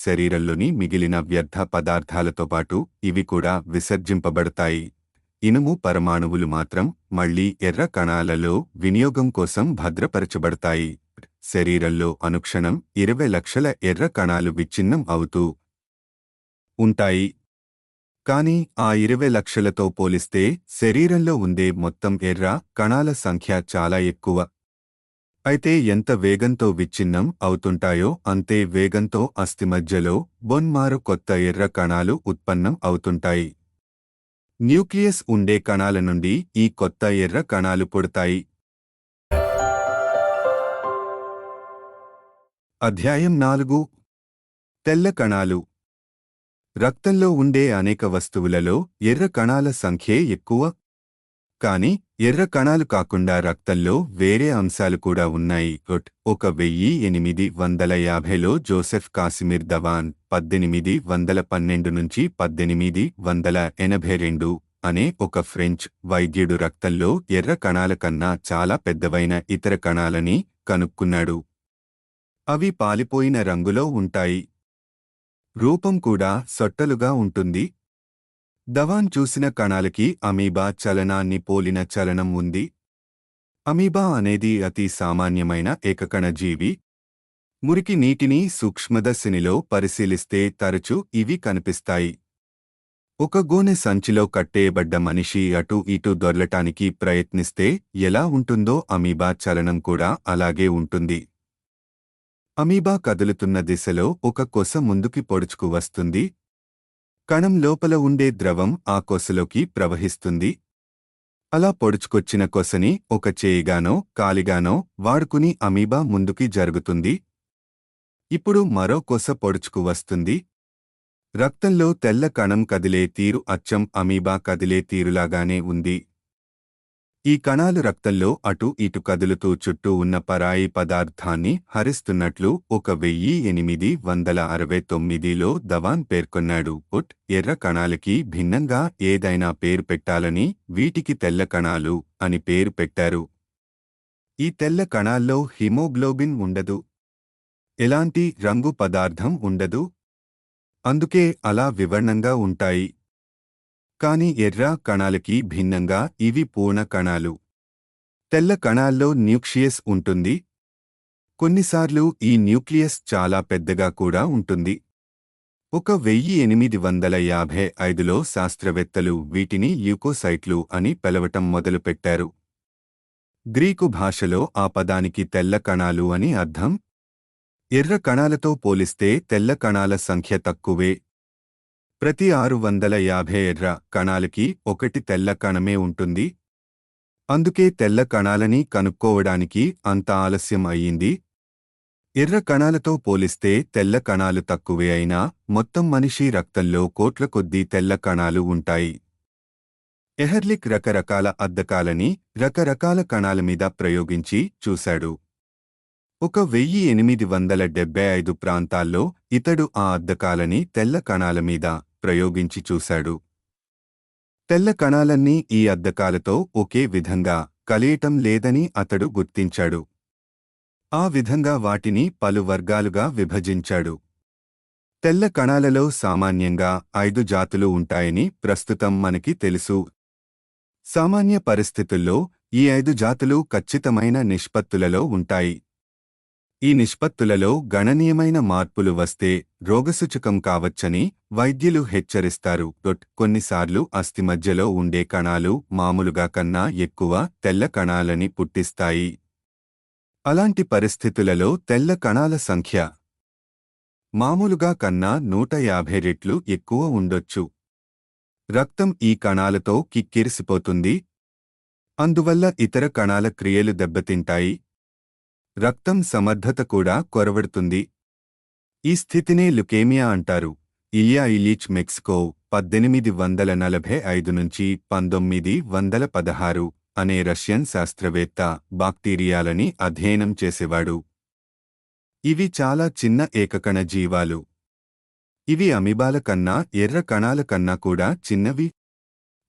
శరీరంలోని మిగిలిన వ్యర్థ పదార్థాలతో పాటు ఇవి కూడా విసర్జింపబడతాయి. ఇనుము పరమాణువులు మాత్రం మళ్లీ ఎర్ర కణాలలో వినియోగం కోసం భద్రపరచబడతాయి. శరీరంలో అనుక్షణం 20 లక్షల ఎర్ర కణాలు విచ్ఛిన్నం అవుతూ ఉంటాయి. కానీ ఆ 20 లక్షలతో పోలిస్తే శరీరంలో ఉండే మొత్తం ఎర్ర కణాల సంఖ్య చాలా ఎక్కువ. అయితే ఎంత వేగంతో విచ్ఛిన్నం అవుతుంటాయో అంతే వేగంతో అస్థిమజ్జలో బొన్మారు కొత్త ఎర్ర కణాలు ఉత్పన్నం అవుతుంటాయి. న్యూక్లియస్ ఉండే కణాల నుండి ఈ కొత్త ఎర్ర కణాలు పుడతాయి. అధ్యాయం 4. తెల్ల కణాలు. రక్తంలో ఉండే అనేక వస్తువులలో ఎర్ర కణాల సంఖ్యే ఎక్కువ. కాని ఎర్ర కణాలు కాకుండా రక్తంలో వేరే అంశాలు కూడా ఉన్నాయి. 1850లో జోసెఫ్ కాసిమిర్ దవాన్ 1812 నుంచి 1882 అనే ఒక ఫ్రెంచ్ వైద్యుడు రక్తంలో ఎర్ర కణాల కన్నా చాలా పెద్దవైన ఇతర కణాలని కనుక్కున్నాడు. అవి పాలిపోయిన రంగులో ఉంటాయి. రూపం కూడా సొట్టలుగా ఉంటుంది. దవాన్ చూసిన కణాలకి అమీబా చలనాన్ని పోలిన చలనం ఉంది. అమీబా అనేది అతి సామాన్యమైన ఏకకణ జీవి. మురికి నీటిని సూక్ష్మదర్శినిలో పరిశీలిస్తే తరచూ ఇవి కనిపిస్తాయి. ఒక గోనె సంచిలో కట్టేయబడ్డ మనిషి అటూ ఇటూ దొర్లటానికి ప్రయత్నిస్తే ఎలా ఉంటుందో అమీబా చలనం కూడా అలాగే ఉంటుంది. అమీబా కదులుతున్న దిశలో ఒక కొస ముందుకి పొడుచుకు వస్తుంది. కణం లోపల ఉండే ద్రవం ఆ కొసలోకి ప్రవహిస్తుంది. అలా పొడుచుకొచ్చిన కొసని ఒక చేయిగానో కాలిగానో వాడుకుని అమీబా ముందుకి జరుగుతుంది. ఇప్పుడు మరో కొస పొడుచుకు వస్తుంది. రక్తంలో తెల్ల కణం కదిలే తీరు అచ్చం అమీబా కదిలే తీరులాగానే ఉంది. ఈ కణాలు రక్తంలో అటు ఇటు కదులుతూ చుట్టూ ఉన్న పరాయి పదార్థాన్ని హరిస్తున్నట్లు 1869లో ధవాన్ పేర్కొన్నాడు. ఎర్ర కణాలకి భిన్నంగా ఏదైనా పేరు పెట్టాలని వీటికి తెల్ల కణాలు అని పేరు పెట్టారు. ఈ తెల్ల కణాల్లో హిమోగ్లోబిన్ ఉండదు. ఎలాంటి రంగు పదార్థం ఉండదు. అందుకే అలా వివర్ణంగా ఉంటాయి. కాని ఎర్ర కణాలకి భిన్నంగా ఇవి పూర్ణ కణాలు. తెల్ల కణాల్లో న్యూక్లియస్ ఉంటుంది. కొన్నిసార్లు ఈ న్యూక్లియస్ చాలా పెద్దగా కూడా ఉంటుంది. 1855లో శాస్త్రవేత్తలు వీటిని ల్యూకోసైట్లు అని పిలవటం మొదలుపెట్టారు. గ్రీకు భాషలో ఆ పదానికి తెల్ల కణాలు అని అర్థం. ఎర్ర కణాలతో పోలిస్తే తెల్ల కణాల సంఖ్య తక్కువే. ప్రతి 650 ఎర్ర కణాలకి ఒకటి తెల్ల కణమే ఉంటుంది. అందుకే తెల్ల కణాలని కనుక్కోవడానికి అంత ఆలస్యం అయ్యింది. ఎర్ర కణాలతో పోలిస్తే తెల్ల కణాలు తక్కువే అయినా మొత్తం మనిషి రక్తంలో కోట్ల కొద్దీ తెల్ల కణాలు ఉంటాయి. ఎహర్లిక్ రకరకాల అద్దకాలని రకరకాల కణాల మీద ప్రయోగించి చూశాడు. 1875 ప్రాంతాల్లో ఇతడు ఆ అద్దకాలని తెల్ల కణాల మీద ప్రయోగించి చూశాడు. తెల్ల కణాలన్నీ ఈ అద్దకాలతో ఒకే విధంగా కలియటం లేదని అతడు గుర్తించాడు. ఆ విధంగా వాటిని పలు వర్గాలుగా విభజించాడు. తెల్ల కణాలలో సామాన్యంగా 5 జాతులు ఉంటాయని ప్రస్తుతం మనకి తెలుసు. సామాన్య పరిస్థితుల్లో ఈ 5 జాతులు ఖచ్చితమైన నిష్పత్తులలో ఉంటాయి. ఈ నిష్పత్తులలో గణనీయమైన మార్పులు వస్తే రోగసూచకం కావచ్చని వైద్యులు హెచ్చరిస్తారు. కొన్నిసార్లు అస్థి మధ్యలో ఉండే కణాలు మామూలుగా కన్నా ఎక్కువ తెల్ల కణాలని పుట్టిస్తాయి. అలాంటి పరిస్థితులలో తెల్ల కణాల సంఖ్య మామూలుగా కన్నా 150 రెట్లు ఎక్కువ ఉండొచ్చు. రక్తం ఈ కణాలతో కిక్కిరిసిపోతుంది. అందువల్ల ఇతర కణాల క్రియలు దెబ్బతింటాయి. రక్తం సమర్థత కూడా కొరవడుతుంది. ఈ స్థితినే లుకేమియా అంటారు. ఇలియా ఇలీచ్ మెక్సికో 1845 నుంచి 1916 అనే రష్యన్ శాస్త్రవేత్త బాక్టీరియాలని అధ్యయనం చేసేవాడు. ఇవి చాలా చిన్న ఏకకణ జీవాలు. ఇవి అమీబాల కన్నా ఎర్ర కణాల కన్నా కూడా చిన్నవి.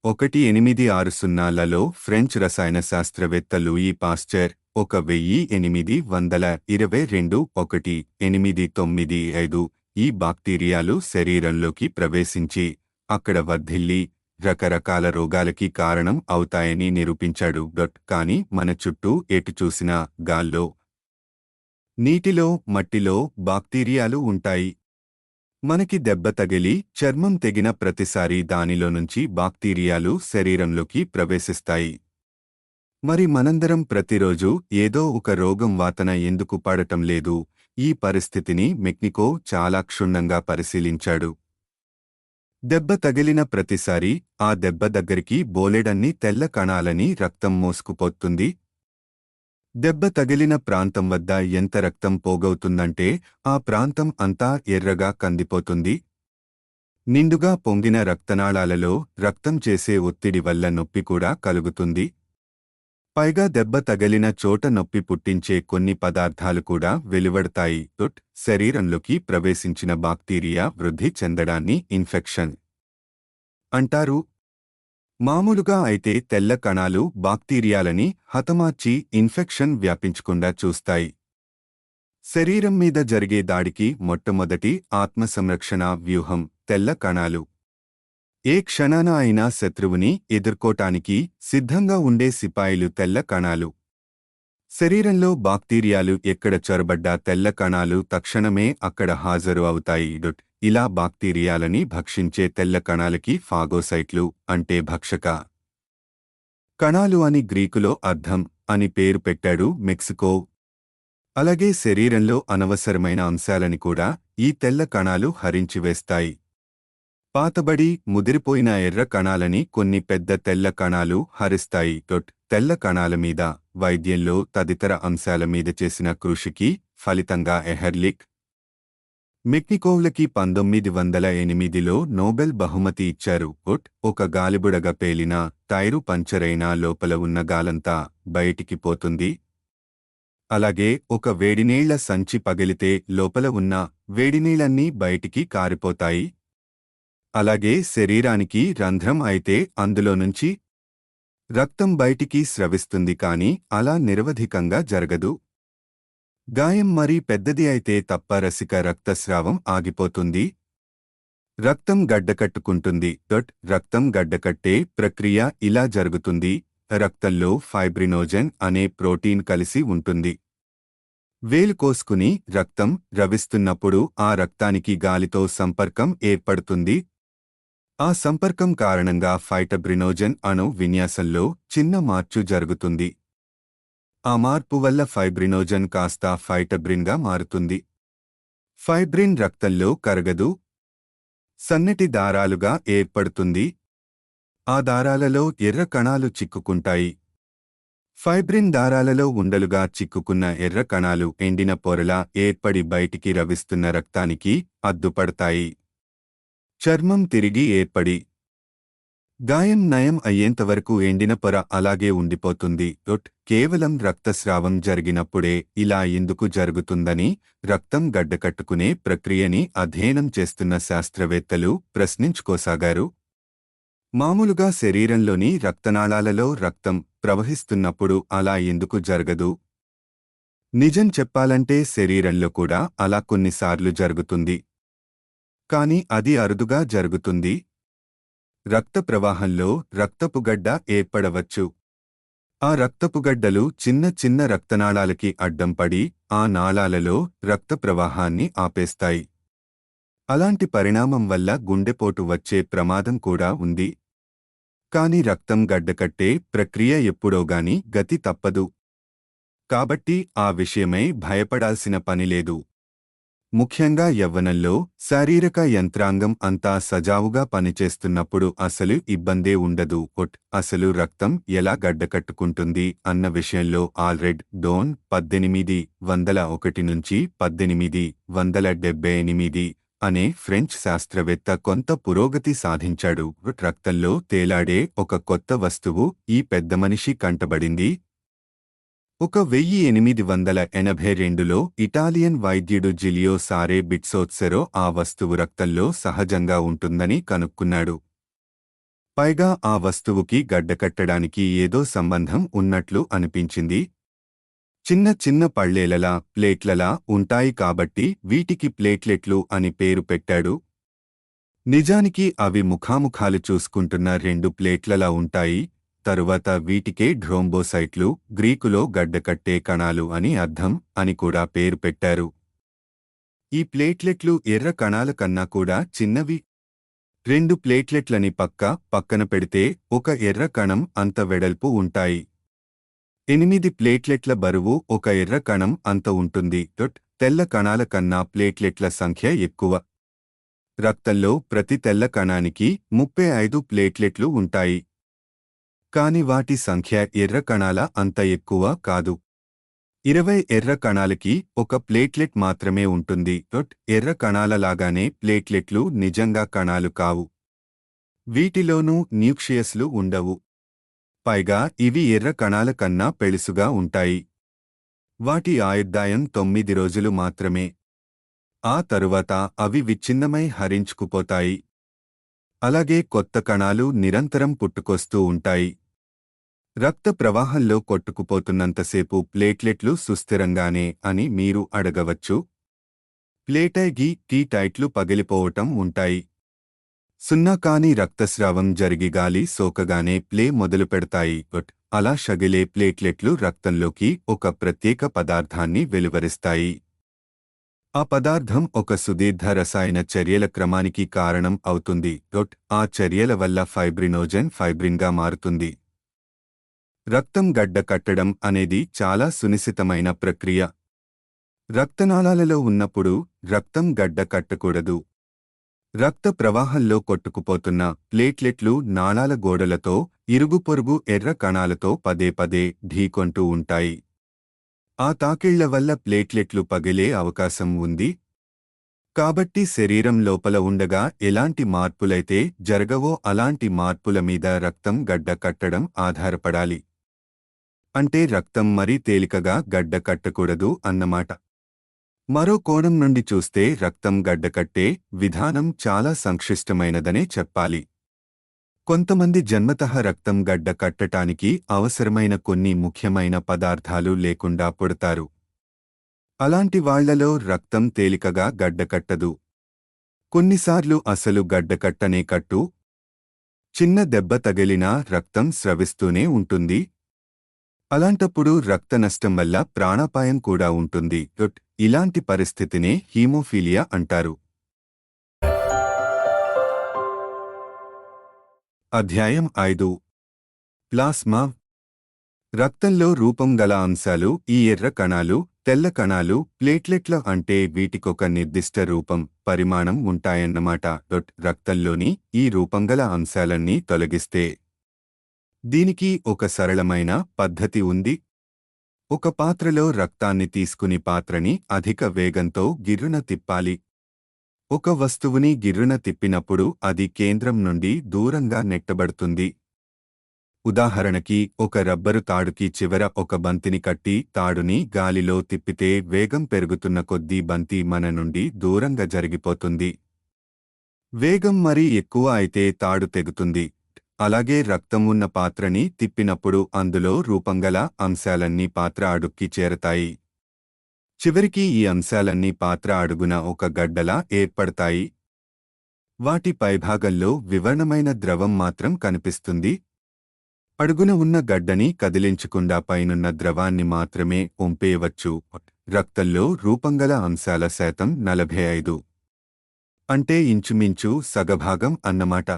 1860లలో ఫ్రెంచ్ రసాయన శాస్త్రవేత్త లూయి పాస్చర్ 1822-1895 ఈ బాక్టీరియాలు శరీరంలోకి ప్రవేశించి అక్కడ వర్ధిల్లి రకరకాల రోగాలకి కారణం అవుతాయని నిరూపించాడు. కాని మన చుట్టూ ఎటు చూసినా గాల్లో, నీటిలో, మట్టిలో బాక్టీరియాలు ఉంటాయి. మనకి దెబ్బ తగిలి చర్మం తెగిన ప్రతిసారీ దానిలో నుంచి బాక్టీరియాలు శరీరంలోకి ప్రవేశిస్తాయి. మరి మనందరం ప్రతిరోజు ఏదో ఒక రోగం వాతన ఎందుకు పడటం లేదు? ఈ పరిస్థితిని మెక్నికో చాలా క్షుణ్ణంగా పరిశీలించాడు. దెబ్బ తగిలిన ప్రతిసారీ ఆ దెబ్బ దగ్గరికి బోలెడన్ని తెల్ల కణాలని రక్తం మోసుకుపోతుంది. దెబ్బ తగిలిన ప్రాంతం వద్ద ఎంత రక్తం పోగవుతుందంటే ఆ ప్రాంతం అంతా ఎర్రగా కందిపోతుంది. నిండుగా పొంగిన రక్తనాళాలలో రక్తం చేసే ఒత్తిడి వల్ల నొప్పి కూడా కలుగుతుంది. పైగా దెబ్బ తగిలిన చోట నొప్పి పుట్టించే కొన్ని పదార్థాలు కూడా వెలువడతాయి. శరీరంలోకి ప్రవేశించిన బాక్టీరియా వృద్ధి చెందడాన్ని ఇన్ఫెక్షన్ అంటారు. మామూలుగా అయితే తెల్ల కణాలు బాక్టీరియాలని హతమార్చి ఇన్ఫెక్షన్ వ్యాపించకుండా చూస్తాయి. శరీరం మీద జరిగే దాడికి మొట్టమొదటి ఆత్మసంరక్షణ వ్యూహం తెల్ల కణాలు. ఏ క్షణాన అయినా శత్రువుని ఎదుర్కోటానికి సిద్ధంగా ఉండే సిపాయిలు తెల్ల కణాలు. శరీరంలో బాక్టీరియాలు ఎక్కడ చొరబడ్డా తెల్ల కణాలు తక్షణమే అక్కడ హాజరు అవుతాయి. ఇలా బాక్టీరియాలని భక్షించే తెల్ల కణాలకి ఫాగోసైట్లు అంటే భక్షక కణాలు అని గ్రీకులో అర్థం అని పేరు పెట్టాడు మెక్సికో. అలాగే శరీరంలో అనవసరమైన అంశాలని కూడా ఈ తెల్ల కణాలు హరించివేస్తాయి. పాతబడి ముదిరిపోయిన ఎర్ర కణాలని కొన్ని పెద్ద తెల్ల కణాలు హరిస్తాయి. తెల్ల కణాల మీద, వైద్యంలో తదితర అంశాల మీద చేసిన కృషికి ఫలితంగా ఎహెర్లిక్ మెక్నికోవ్లకి 1908లో నోబెల్ బహుమతి ఇచ్చారు. ఒక గాలిబుడగ పేలినా, టైరు పంచరైనా లోపల ఉన్న గాలంతా బయటికి పోతుంది. అలాగే ఒక వేడినీళ్ల సంచి పగిలితే లోపల ఉన్న వేడినీళ్లన్నీ బయటికి కారిపోతాయి. అలాగే శరీరానికి రంధ్రం అయితే అందులో నుంచి రక్తం బయటికి స్రవిస్తుంది, కాని అలా నిరవధికంగా జరగదు. గాయం మరీ పెద్దది అయితే తప్ప రసిక రక్తస్రావం ఆగిపోతుంది. రక్తం గడ్డకట్టుకుంటుంది. రక్తం గడ్డకట్టే ప్రక్రియ ఇలా జరుగుతుంది. రక్తంలో ఫైబ్రినోజెన్ అనే ప్రోటీన్ కలిసి ఉంటుంది. వేలు కోసుకుని రక్తం రవిస్తున్నప్పుడు ఆ రక్తానికి గాలితో సంపర్కం ఏర్పడుతుంది. ఆ సంపర్కం కారణంగా ఫైటబ్రినోజెన్ అణు విన్యాసంలో చిన్న మార్పు జరుగుతుంది. ఆ మార్పు వల్ల ఫైబ్రినోజెన్ కాస్త ఫైటబ్రిన్గా మారుతుంది. ఫైబ్రిన్ రక్తంలో కరగదు, సన్నటి దారాలుగా ఏర్పడుతుంది. ఆ దారాలలో ఎర్ర కణాలు చిక్కుకుంటాయి. ఫైబ్రిన్ దారాలలో ఉండలుగా చిక్కుకున్న ఎర్ర కణాలు ఎండిన పొరలా ఏర్పడి బయటికి రవిస్తున్న రక్తానికి అద్దుపడతాయి. చర్మం తిరిగి ఏర్పడి గాయం నయం అయ్యేంతవరకు ఎండిన పొర అలాగే ఉండిపోతుంది. కేవలం రక్తస్రావం జరిగినప్పుడే ఇలా ఎందుకు జరుగుతుందని రక్తం గడ్డకట్టుకునే ప్రక్రియని అధ్యయనం చేస్తున్న శాస్త్రవేత్తలు ప్రశ్నించుకోసాగారు. మామూలుగా శరీరంలోని రక్తనాళాలలో రక్తం ప్రవహిస్తున్నప్పుడు అలా ఎందుకు జరగదు? నిజం చెప్పాలంటే శరీరంలో కూడా అలా కొన్నిసార్లు జరుగుతుంది. కాని అది అరుదుగా జరుగుతుంది. రక్త ప్రవాహంలో రక్తపుగడ్డ ఏర్పడవచ్చు. ఆ రక్తపుగడ్డలు చిన్న చిన్న రక్తనాళాలకి అడ్డం పడి ఆ నాళాలలో రక్త ప్రవాహాన్ని ఆపేస్తాయి. అలాంటి పరిణామం వల్ల గుండెపోటు వచ్చే ప్రమాదం కూడా ఉంది. కాని రక్తం గడ్డకట్టే ప్రక్రియ ఎప్పుడోగాని గతి తప్పదు. కాబట్టి ఆ విషయమై భయపడాల్సిన పనిలేదు. ముఖ్యంగా యవ్వనంలో శారీరక యంత్రాంగం అంతా సజావుగా పనిచేస్తున్నప్పుడు అసలు ఇబ్బందే ఉండదు. అసలు రక్తం ఎలా గడ్డకట్టుకుంటుంది అన్న విషయంలో ఆల్రెడ్ డోన్ 1801 నుంచి 1878 అనే ఫ్రెంచ్ శాస్త్రవేత్త కొంత పురోగతి సాధించాడు. రక్తంలో తేలాడే ఒక కొత్త వస్తువు ఈ పెద్దమనిషి కంటబడింది. 1882లో ఇటాలియన్ వైద్యుడు జిలియో సారే బిట్సోత్సెరో ఆ వస్తువు రక్తంలో సహజంగా ఉంటుందని కనుక్కున్నాడు. పైగా ఆ వస్తువుకి గడ్డకట్టడానికి ఏదో సంబంధం ఉన్నట్లు అనిపించింది. చిన్న చిన్న పళ్ళేలలా, ప్లేట్లలా ఉంటాయి కాబట్టి వీటికి ప్లేట్లెట్లు అని పేరు పెట్టాడు. నిజానికి అవి ముఖాముఖాలు చూసుకుంటున్న రెండు ప్లేట్లలా ఉంటాయి. తరువాత వీటికే డ్రోంబోసైట్లు, గ్రీకులో గడ్డకట్టే కణాలు అని అర్థం అని కూడా పేరు పెట్టారు. ఈ ప్లేట్లెట్లు ఎర్ర కణాల కన్నా కూడా చిన్నవి. రెండు ప్లేట్లెట్లని పక్కన పెడితే ఒక ఎర్ర కణం అంత వెడల్పు ఉంటాయి. 8 ప్లేట్లెట్ల బరువు ఒక ఎర్ర కణం అంత ఉంటుంది. తెల్ల కణాల కన్నా ప్లేట్లెట్ల సంఖ్య ఎక్కువ. రక్తంలో ప్రతి తెల్ల కణానికి 35 ప్లేట్లెట్లు ఉంటాయి. కాని వాటి సంఖ్య ఎర్ర కణాల అంత ఎక్కువ కాదు. 20 ఎర్ర కణాలకి ఒక ప్లేట్లెట్ మాత్రమే ఉంటుంది. ఎర్ర కణాలలాగానే ప్లేట్లెట్లు నిజంగా కణాలు కావు. వీటిలోనూ న్యూక్లియస్లు ఉండవు. పైగా ఇవి ఎర్ర కణాల కన్నా పెళుసుగా ఉంటాయి. వాటి ఆయుర్దాయం 9 రోజులు మాత్రమే. ఆ తరువాత అవి విచ్ఛిన్నమై హరించుకుపోతాయి. అలాగే కొత్త కణాలు నిరంతరం పుట్టుకొస్తూ ఉంటాయి. రక్త ప్రవాహంలో కొట్టుకుపోతున్నంతసేపు ప్లేట్లెట్లు సుస్థిరంగానే అని మీరు అడగవచ్చు. ప్లేటైగి టీ టైట్లు పగిలిపోవటం ఉంటాయి. సున్నా కాని రక్తస్రావం జరిగి గాలి సోకగానే ప్లే మొదలుపెడతాయి. అలా షగిలే ప్లేట్లెట్లు రక్తంలోకి ఒక ప్రత్యేక పదార్థాన్ని వెలువరిస్తాయి. ఆ పదార్థం ఒక సుదీర్ఘ రసాయన చర్యల క్రమానికి కారణం అవుతుంది. ఆ చర్యల వల్ల ఫైబ్రినోజెన్ ఫైబ్రిన్గా మారుతుంది. రక్తం గడ్డ కట్టడం అనేది చాలా సునిశితమైన ప్రక్రియ. రక్తనాళాలలో ఉన్నప్పుడు రక్తం గడ్డ కట్టకూడదు. రక్త ప్రవాహంలో కొట్టుకుపోతున్న ప్లేట్లెట్లు నాళాల గోడలతో, ఇరుగుపొరుగు ఎర్ర కణాలతో పదే పదే ఢీకొంటూ ఉంటాయి. ఆ తాకిళ్ల వల్ల ప్లేట్లెట్లు పగిలే అవకాశం ఉంది. కాబట్టి శరీరం లోపల ఉండగా ఎలాంటి మార్పులైతే జరగవో అలాంటి మార్పుల మీద రక్తం గడ్డ కట్టడం ఆధారపడాలి. అంటే రక్తం మరీ తేలికగా గడ్డ కట్టకూడదు అన్నమాట. మరో కోణం నుండి చూస్తే రక్తం గడ్డకట్టే విధానం చాలా సంక్లిష్టమైనదనే చెప్పాలి. కొంతమంది జన్మతః రక్తం గడ్డ కట్టటానికి అవసరమైన కొన్ని ముఖ్యమైన పదార్థాలు లేకుండా పుడతారు. అలాంటి వాళ్లలో రక్తం తేలికగా గడ్డకట్టదు. కొన్నిసార్లు అసలు గడ్డకట్టనే కట్టు. చిన్న దెబ్బ తగిలినా రక్తం స్రవిస్తూనే ఉంటుంది. అలాంటప్పుడు రక్త నష్టం వల్ల ప్రాణాపాయం కూడా ఉంటుంది. ఇలాంటి పరిస్థితినే హీమోఫీలియా అంటారు. అధ్యాయం 5. ప్లాస్మా. రక్తంలో రూపం గల అంశాలు. ఈ ఎర్ర కణాలు, తెల్ల కణాలు, ప్లేట్లెట్ల అంటే వీటికొక నిర్దిష్ట రూపం, పరిమాణం ఉంటాయన్నమాట. రక్తంలోని ఈ రూపంగల అంశాలన్నీ తొలగిస్తే దీనికి ఒక సరళమైన పద్ధతి ఉంది. ఒక పాత్రలో రక్తాన్ని తీసుకుని పాత్రని అధిక వేగంతో గిర్రున తిప్పాలి. ఒక వస్తువుని గిర్రున తిప్పినప్పుడు అది కేంద్రం నుండి దూరంగా నెట్టబడుతుంది. ఉదాహరణకి ఒక రబ్బరు తాడుకి చివర ఒక బంతిని కట్టి తాడుని గాలిలో తిప్పితే వేగం పెరుగుతున్న కొద్దీ బంతి మన నుండి దూరంగా జరిగిపోతుంది. వేగం మరీ ఎక్కువ అయితే తాడు తెగుతుంది. అలాగే రక్తం ఉన్న పాత్రని తిప్పినప్పుడు అందులో రూపంగల అంశాలన్నీ పాత్ర అడుక్కి చేరతాయి. చివరికి ఈ అంశాలన్నీ పాత్ర అడుగున ఒక గడ్డలా ఏర్పడతాయి. వాటి పైభాగంలో వివర్ణమైన ద్రవం మాత్రం కనిపిస్తుంది. అడుగున ఉన్న గడ్డని కదిలించకుండా పైనున్న ద్రవాన్ని మాత్రమే ఒంపేయవచ్చు. రక్తంలో రూపంగల అంశాల శాతం 45. అంటే ఇంచుమించు సగభాగం అన్నమాట.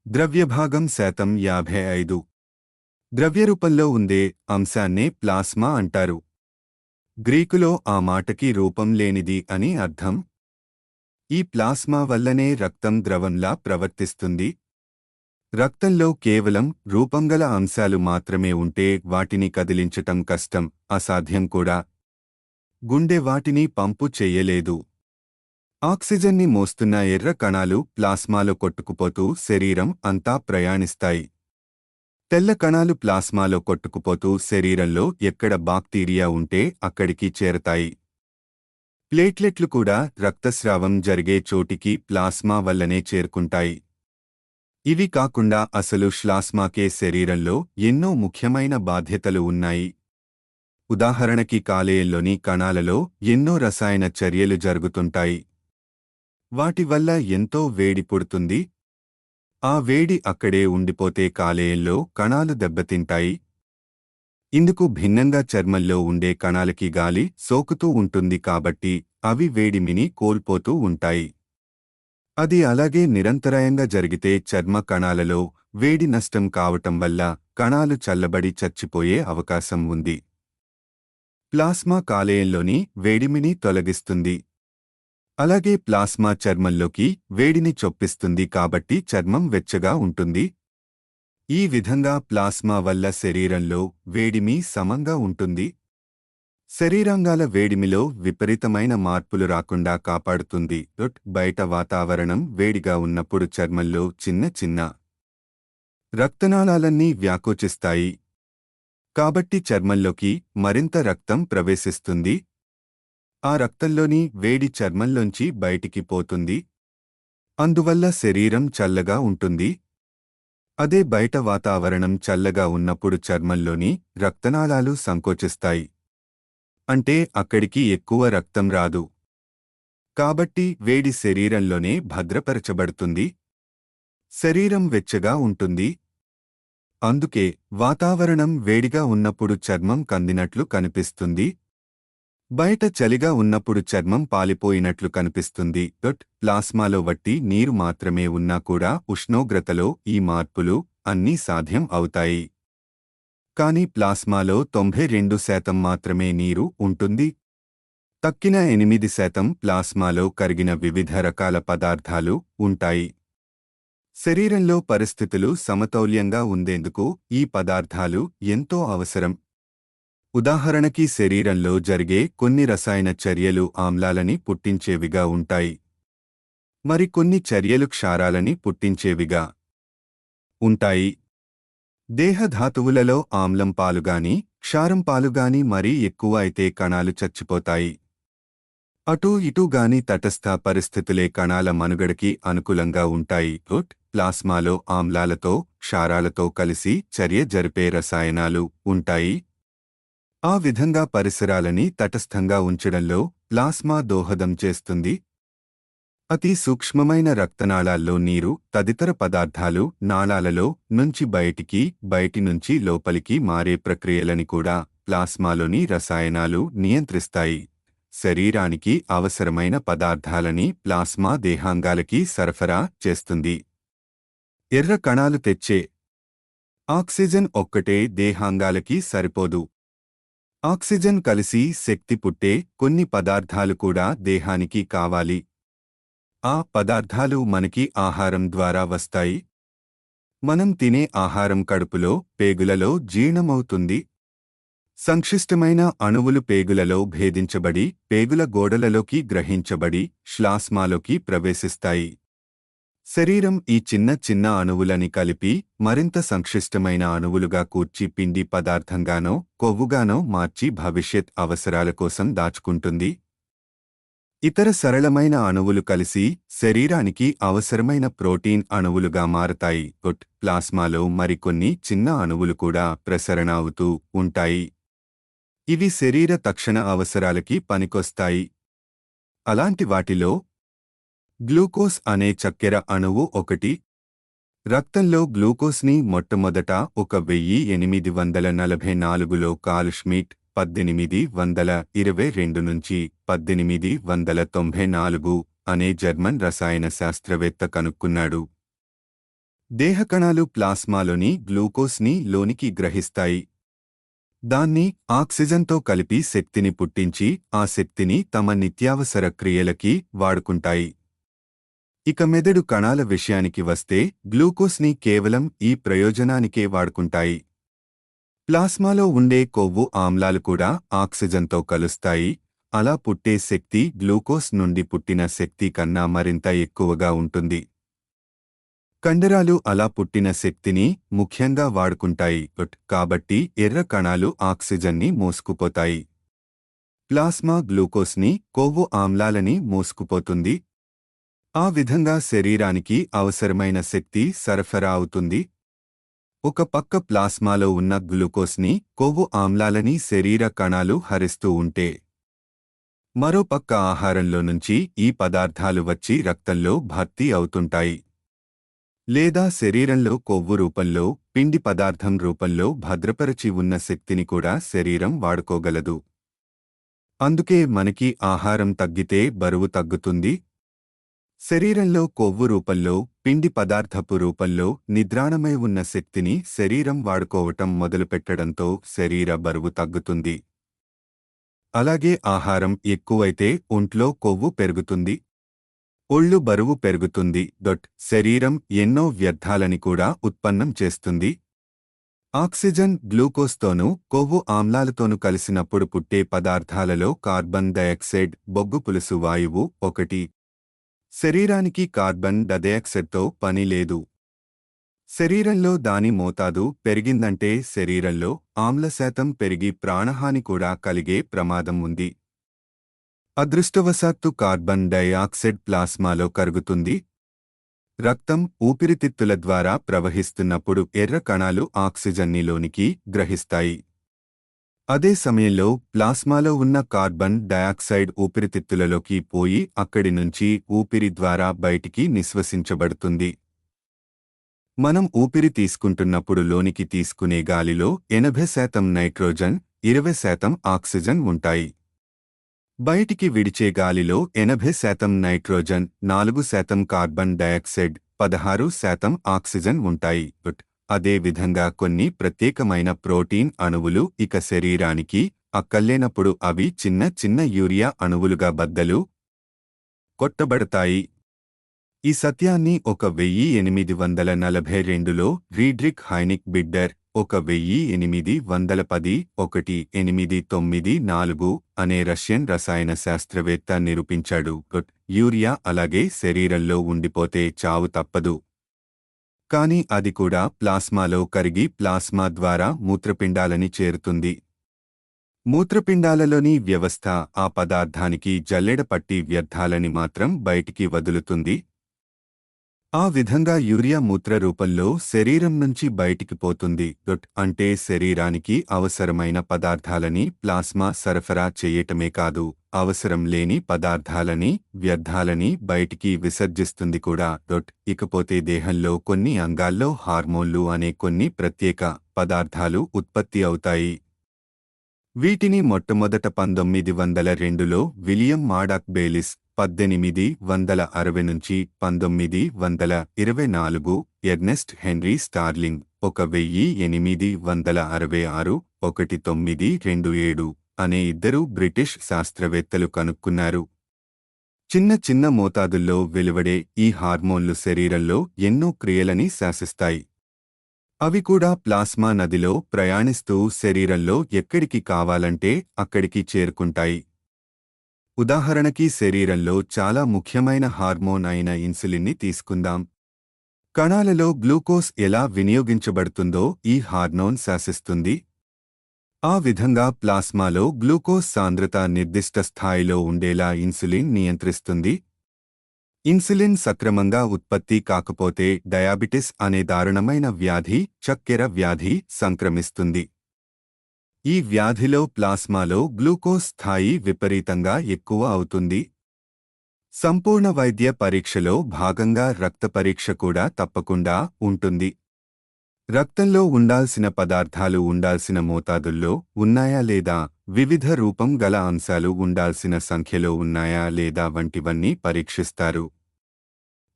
ద్రవ్యభాగం శాతం 55. ద్రవ్యరూపంలో ఉండే అంశాన్నే ప్లాస్మా అంటారు. గ్రీకులో ఆ మాటకి రూపం లేనిది అని అర్థం. ఈ ప్లాస్మా వల్లనే రక్తం ద్రవంలా ప్రవర్తిస్తుంది. రక్తంలో కేవలం రూపంగల అంశాలు మాత్రమే ఉంటే వాటిని కదిలించటం కష్టం, అసాధ్యం కూడా. గుండె వాటిని పంపు చెయ్యలేదు. ఆక్సిజన్ని మోస్తున్న ఎర్ర కణాలు ప్లాస్మాలో కొట్టుకుపోతూ శరీరం అంతా ప్రయాణిస్తాయి. తెల్ల కణాలు ప్లాస్మాలో కొట్టుకుపోతూ శరీరంలో ఎక్కడ బాక్టీరియా ఉంటే అక్కడికి చేరతాయి. ప్లేట్లెట్లు కూడా రక్తస్రావం జరిగే చోటికి ప్లాస్మా వల్లనే చేరుకుంటాయి. ఇవి కాకుండా అసలు ప్లాస్మాకే శరీరంలో ఎన్నో ముఖ్యమైన బాధ్యతలు ఉన్నాయి. ఉదాహరణకి కాలేయంలోని కణాలలో ఎన్నో రసాయన చర్యలు జరుగుతుంటాయి. వాటి వల్ల ఎంతో వేడి పుడుతుంది. ఆ వేడి అక్కడే ఉండిపోతే కాలేయంలో కణాలు దెబ్బతింటాయి. ఇందుకు భిన్నంగా చర్మంలో ఉండే కణాలకి గాలి సోకుతూ ఉంటుంది కాబట్టి అవి వేడిమిని కోల్పోతూ ఉంటాయి. అది అలాగే నిరంతరాయంగా జరిగితే చర్మ కణాలలో వేడి నష్టం కావటం వల్ల కణాలు చల్లబడి చచ్చిపోయే అవకాశం ఉంది. ప్లాస్మా కాలేయంలోని వేడిమిని తొలగిస్తుంది. అలాగే ప్లాస్మా చర్మంలోకి వేడిని చొప్పిస్తుంది కాబట్టి చర్మం వెచ్చగా ఉంటుంది. ఈ విధంగా ప్లాస్మా వల్ల శరీరంలో వేడిమి సమంగా ఉంటుంది. శరీరాంగాల వేడిమిలో విపరీతమైన మార్పులు రాకుండా కాపాడుతుంది. బయట వాతావరణం వేడిగా ఉన్నప్పుడు చర్మంలో చిన్న చిన్న రక్తనాళాలన్నీ వ్యాకోచిస్తాయి. కాబట్టి చర్మంలోకి మరింత రక్తం ప్రవేశిస్తుంది. ఆ రక్తంలోని వేడి చర్మంలోంచి బయటికి పోతుంది. అందువల్ల శరీరం చల్లగా ఉంటుంది. అదే బయట వాతావరణం చల్లగా ఉన్నప్పుడు చర్మంలోని రక్తనాళాలు సంకోచిస్తాయి. అంటే అక్కడికి ఎక్కువ రక్తం రాదు. కాబట్టి వేడి శరీరంలోనే భద్రపరచబడుతుంది. శరీరం వెచ్చగా ఉంటుంది. అందుకే వాతావరణం వేడిగా ఉన్నప్పుడు చర్మం కందినట్లు కనిపిస్తుంది. బయట చలిగా ఉన్నప్పుడు చర్మం పాలిపోయినట్లు కనిపిస్తుంది. ప్లాస్మాలో వట్టి నీరు మాత్రమే ఉన్నా కూడా ఉష్ణోగ్రతలో ఈ మార్పులు అన్నీ సాధ్యం అవుతాయి. కానీ ప్లాస్మాలో 92% మాత్రమే నీరు ఉంటుంది. తక్కిన 8% ప్లాస్మాలో కరిగిన వివిధ రకాల పదార్థాలు ఉంటాయి. శరీరంలో పరిస్థితులు సమతౌల్యంగా ఉండేందుకు ఈ పదార్థాలు ఎంతో అవసరం. ఉదాహరణకి శరీరంలో జరిగే కొన్ని రసాయన చర్యలు ఆమ్లాలని పుట్టించేవిగా ఉంటాయి. మరికొన్ని చర్యలు క్షారాలని పుట్టించేవిగా ఉంటాయి. దేహధాతువులలో ఆమ్లం పాలుగాని క్షారం పాలుగాని మరీ ఎక్కువ అయితే కణాలు చచ్చిపోతాయి. అటూ ఇటూగాని తటస్థ పరిస్థితులే కణాల మనుగడకి అనుకూలంగా ఉంటాయి. ప్లాస్మాలో ఆమ్లాలతో క్షారాలతో కలిసి చర్య జరిపే రసాయనాలు ఉంటాయి. ఆ విధంగా పరిసరాలని తటస్థంగా ఉంచడంలో ప్లాస్మా దోహదం చేస్తుంది. అతి సూక్ష్మమైన రక్తనాళాల్లో నీరు తదితర పదార్థాలు నాళాలలో నుంచి బయటి నుంచి లోపలికి మారే ప్రక్రియలని కూడా ప్లాస్మాలోని రసాయనాలు నియంత్రిస్తాయి. శరీరానికి అవసరమైన పదార్థాలని ప్లాస్మా దేహాంగాలకి సరఫరా చేస్తుంది. ఎర్ర కణాలు తెచ్చే ఆక్సిజన్ ఒక్కటే దేహాంగాలకి సరిపోదు. ఆక్సిజన్ కలిసి శక్తి పుట్టే కొన్ని పదార్థాలు కూడా దేహానికి కావాలి. ఆ పదార్థాలు మనకి ఆహారం ద్వారా వస్తాయి. మనం తినే ఆహారం కడుపులో పేగులలో జీర్ణమవుతుంది. సంక్లిష్టమైన అణువులు పేగులలో భేదించబడి పేగుల గోడలలోకి గ్రహించబడి శ్లాస్మాలోకి ప్రవేశిస్తాయి. శరీరం ఈ చిన్న చిన్న అణువులని కలిపి మరింత సంక్లిష్టమైన అణువులుగా కూర్చి పిండి పదార్థంగానో కొవ్వుగానో మార్చి భవిష్యత్ అవసరాల కోసం దాచుకుంటుంది. ఇతర సరళమైన అణువులు కలిసి శరీరానికి అవసరమైన ప్రోటీన్ అణువులుగా మారతాయి. ప్లాస్మాలో మరికొన్ని చిన్న అణువులు కూడా ప్రసరణ అవుతూ ఉంటాయి. ఇవి శరీర తక్షణ అవసరాలకి పనికొస్తాయి. అలాంటి వాటిలో గ్లూకోజ్ అనే చక్కెర అణువు ఒకటి. రక్తంలో గ్లూకోజ్ని మొట్టమొదట 1844లో కార్ల్ ష్మిట్ 1822 నుంచి 1894 అనే జర్మన్ రసాయన శాస్త్రవేత్త కనుక్కున్నాడు. దేహకణాలు ప్లాస్మాలోని గ్లూకోజ్ని లోనికి గ్రహిస్తాయి. దాన్ని ఆక్సిజన్తో కలిపి శక్తిని పుట్టించి ఆ శక్తిని తమ నిత్యావసర క్రియలకి వాడుకుంటాయి. ఇక మెదడు కణాల విషయానికి వస్తే గ్లూకోజ్ని కేవలం ఈ ప్రయోజనానికే వాడుకుంటాయి. ప్లాస్మాలో ఉండే కొవ్వు ఆమ్లాలు కూడా ఆక్సిజన్తో కలుస్తాయి. అలా పుట్టే శక్తి గ్లూకోజ్ నుండి పుట్టిన శక్తి కన్నా మరింత ఎక్కువగా ఉంటుంది. కండరాలు అలా పుట్టిన శక్తిని ముఖ్యంగా వాడుకుంటాయి. కాబట్టి ఎర్ర కణాలు ఆక్సిజన్ని మోసుకుపోతాయి. ప్లాస్మా గ్లూకోజ్ని కొవ్వు ఆమ్లాలని మోసుకుపోతుంది. ఆ విధంగా శరీరానికి అవసరమైన శక్తి సరఫరా అవుతుంది. ఒక పక్క ప్లాస్మాలో ఉన్న గ్లూకోజ్ని కొవ్వు ఆమ్లాలని శరీర కణాలు హరిస్తూ ఉంటే, మరో పక్క ఆహారంలో నుంచి ఈ పదార్థాలు వచ్చి రక్తంలో భర్తీ అవుతుంటాయి. లేదా శరీరంలో కొవ్వు రూపంలో పిండి పదార్థం రూపంలో భద్రపరచి ఉన్న శక్తిని కూడా శరీరం వాడుకోగలదు. అందుకే మనకి ఆహారం తగ్గితే బరువు తగ్గుతుంది. శరీరంలో కొవ్వు రూపంలో పిండి పదార్థపు రూపంలో నిద్రాణమై ఉన్న శక్తిని శరీరం వాడుకోవటం మొదలుపెట్టడంతో శరీర బరువు తగ్గుతుంది. అలాగే ఆహారం ఎక్కువైతే ఒంట్లో కొవ్వు పెరుగుతుంది. ఒళ్ళు బరువు పెరుగుతుంది. శరీరం ఎన్నో వ్యర్థాలని కూడా ఉత్పన్నం చేస్తుంది. ఆక్సిజన్ గ్లూకోజ్తోనూ కొవ్వు ఆమ్లాలతోనూ కలిసినప్పుడు పుట్టే పదార్థాలలో కార్బన్ డయాక్సైడ్ బొగ్గు పులుసు వాయువు ఒకటి. శరీరానికి కార్బన్ డయాక్సైడ్తో పని లేదు. శరీరంలో దాని మోతాదు పెరిగిందంటే శరీరంలో ఆమ్లశాతం పెరిగి ప్రాణహాని కూడా కలిగే ప్రమాదం ఉంది. అదృష్టవశాత్తు కార్బన్ డయాక్సైడ్ ప్లాస్మాలో కరుగుతుంది. రక్తం ఊపిరితిత్తుల ద్వారా ప్రవహిస్తున్నప్పుడు ఎర్ర కణాలు ఆక్సిజన్ని లోనికి గ్రహిస్తాయి. అదే సమయంలో ప్లాస్మాలో ఉన్న కార్బన్ డయాక్సైడ్ ఊపిరితిత్తులలోకి పోయి అక్కడి నుంచి ఊపిరి ద్వారా బయటికి నిశ్వసించబడుతుంది. మనం ఊపిరి తీసుకుంటున్నప్పుడు లోనికి తీసుకునే గాలిలో 80% నైట్రోజన్, 20% ఆక్సిజన్ ఉంటాయి. బయటికి విడిచే గాలిలో 80% నైట్రోజన్, 4% కార్బన్ డయాక్సైడ్, 16% ఆక్సిజన్ ఉంటాయి. అదే విధంగా కొన్ని ప్రత్యేకమైన ప్రోటీన్ అణువులు ఇక శరీరానికి అక్కర్లేనప్పుడు అవి చిన్న చిన్న యూరియా అణువులుగా బద్దలు కొట్టబడతాయి. ఈ సత్యాన్ని 1842లో ఫ్రీడ్రిక్ హైనిక్ బిడ్డర్ 1810-1894 అనే రష్యన్ రసాయన శాస్త్రవేత్త నిరూపించాడు. యూరియా అలాగే శరీరంలో ఉండిపోతే చావు తప్పదు. కానీ అది కూడా ప్లాస్మాలో కరిగి ప్లాస్మా ద్వారా మూత్రపిండాలని చేరుతుంది. మూత్రపిండాలలోని వ్యవస్థ ఆ పదార్థానికి జల్లెడ పట్టి వ్యర్థాలని మాత్రం బయటికి వదులుతుంది. ఆ విధంగా యూరియా మూత్ర రూపంలో శరీరం నుంచి బయటికి పోతుంది. అంటే శరీరానికి అవసరమైన పదార్థాలని ప్లాస్మా సరఫరా చేయటమే కాదు, అవసరం లేని పదార్థాలని, వ్యర్థాలని బయటికి విసర్జిస్తుంది కూడా. ఇకపోతే దేహంలో కొన్ని అంగాల్లో హార్మోన్లు అనే కొన్ని ప్రత్యేక పదార్థాలు ఉత్పత్తి అవుతాయి. వీటిని మొట్టమొదట 1902లో William Maddock Bayliss, 1860-1924 Ernest Henry Starling, 1866-1927 అనే ఇద్దరు బ్రిటిష్ శాస్త్రవేత్తలు కనుక్కున్నారు. చిన్న చిన్న మోతాదుల్లో వెలువడే ఈ హార్మోన్లు శరీరంలో ఎన్నో క్రియలని శాసిస్తాయి. అవి కూడా ప్లాస్మా నదిలో ప్రయాణిస్తూ శరీరంలో ఎక్కడికి కావాలంటే అక్కడికి చేరుకుంటాయి. ఉదాహరణకి శరీరంలో చాలా ముఖ్యమైన హార్మోన్ అయిన ఇన్సులిన్ని తీసుకుందాం. కణాలలో గ్లూకోజ్ ఎలా వినియోగించబడుతుందో ఈ హార్మోన్ శాసిస్తుంది. ఆ విధంగా ప్లాస్మాలో గ్లూకోజ్ సాంద్రత నిర్దిష్ట స్థాయిలో ఉండేలా ఇన్సులిన్ నియంత్రిస్తుంది. ఇన్సులిన్ సక్రమంగా ఉత్పత్తి కాకపోతే డయాబెటిస్ అనే దారుణమైన వ్యాధి, చక్కెర వ్యాధి సంక్రమిస్తుంది. ఈ వ్యాధిలో ప్లాస్మాలో గ్లూకోజ్ స్థాయి విపరీతంగా ఎక్కువ అవుతుంది. సంపూర్ణ వైద్య పరీక్షలో భాగంగా రక్త పరీక్ష కూడా తప్పకుండా ఉంటుంది. రక్తంలో ఉండాల్సిన పదార్థాలు ఉండాల్సిన మోతాదుల్లో ఉన్నాయా లేదా, వివిధ రూపం గల అంశాలు ఉండాల్సిన సంఖ్యలో ఉన్నాయా లేదా వంటివన్నీ పరీక్షిస్తారు.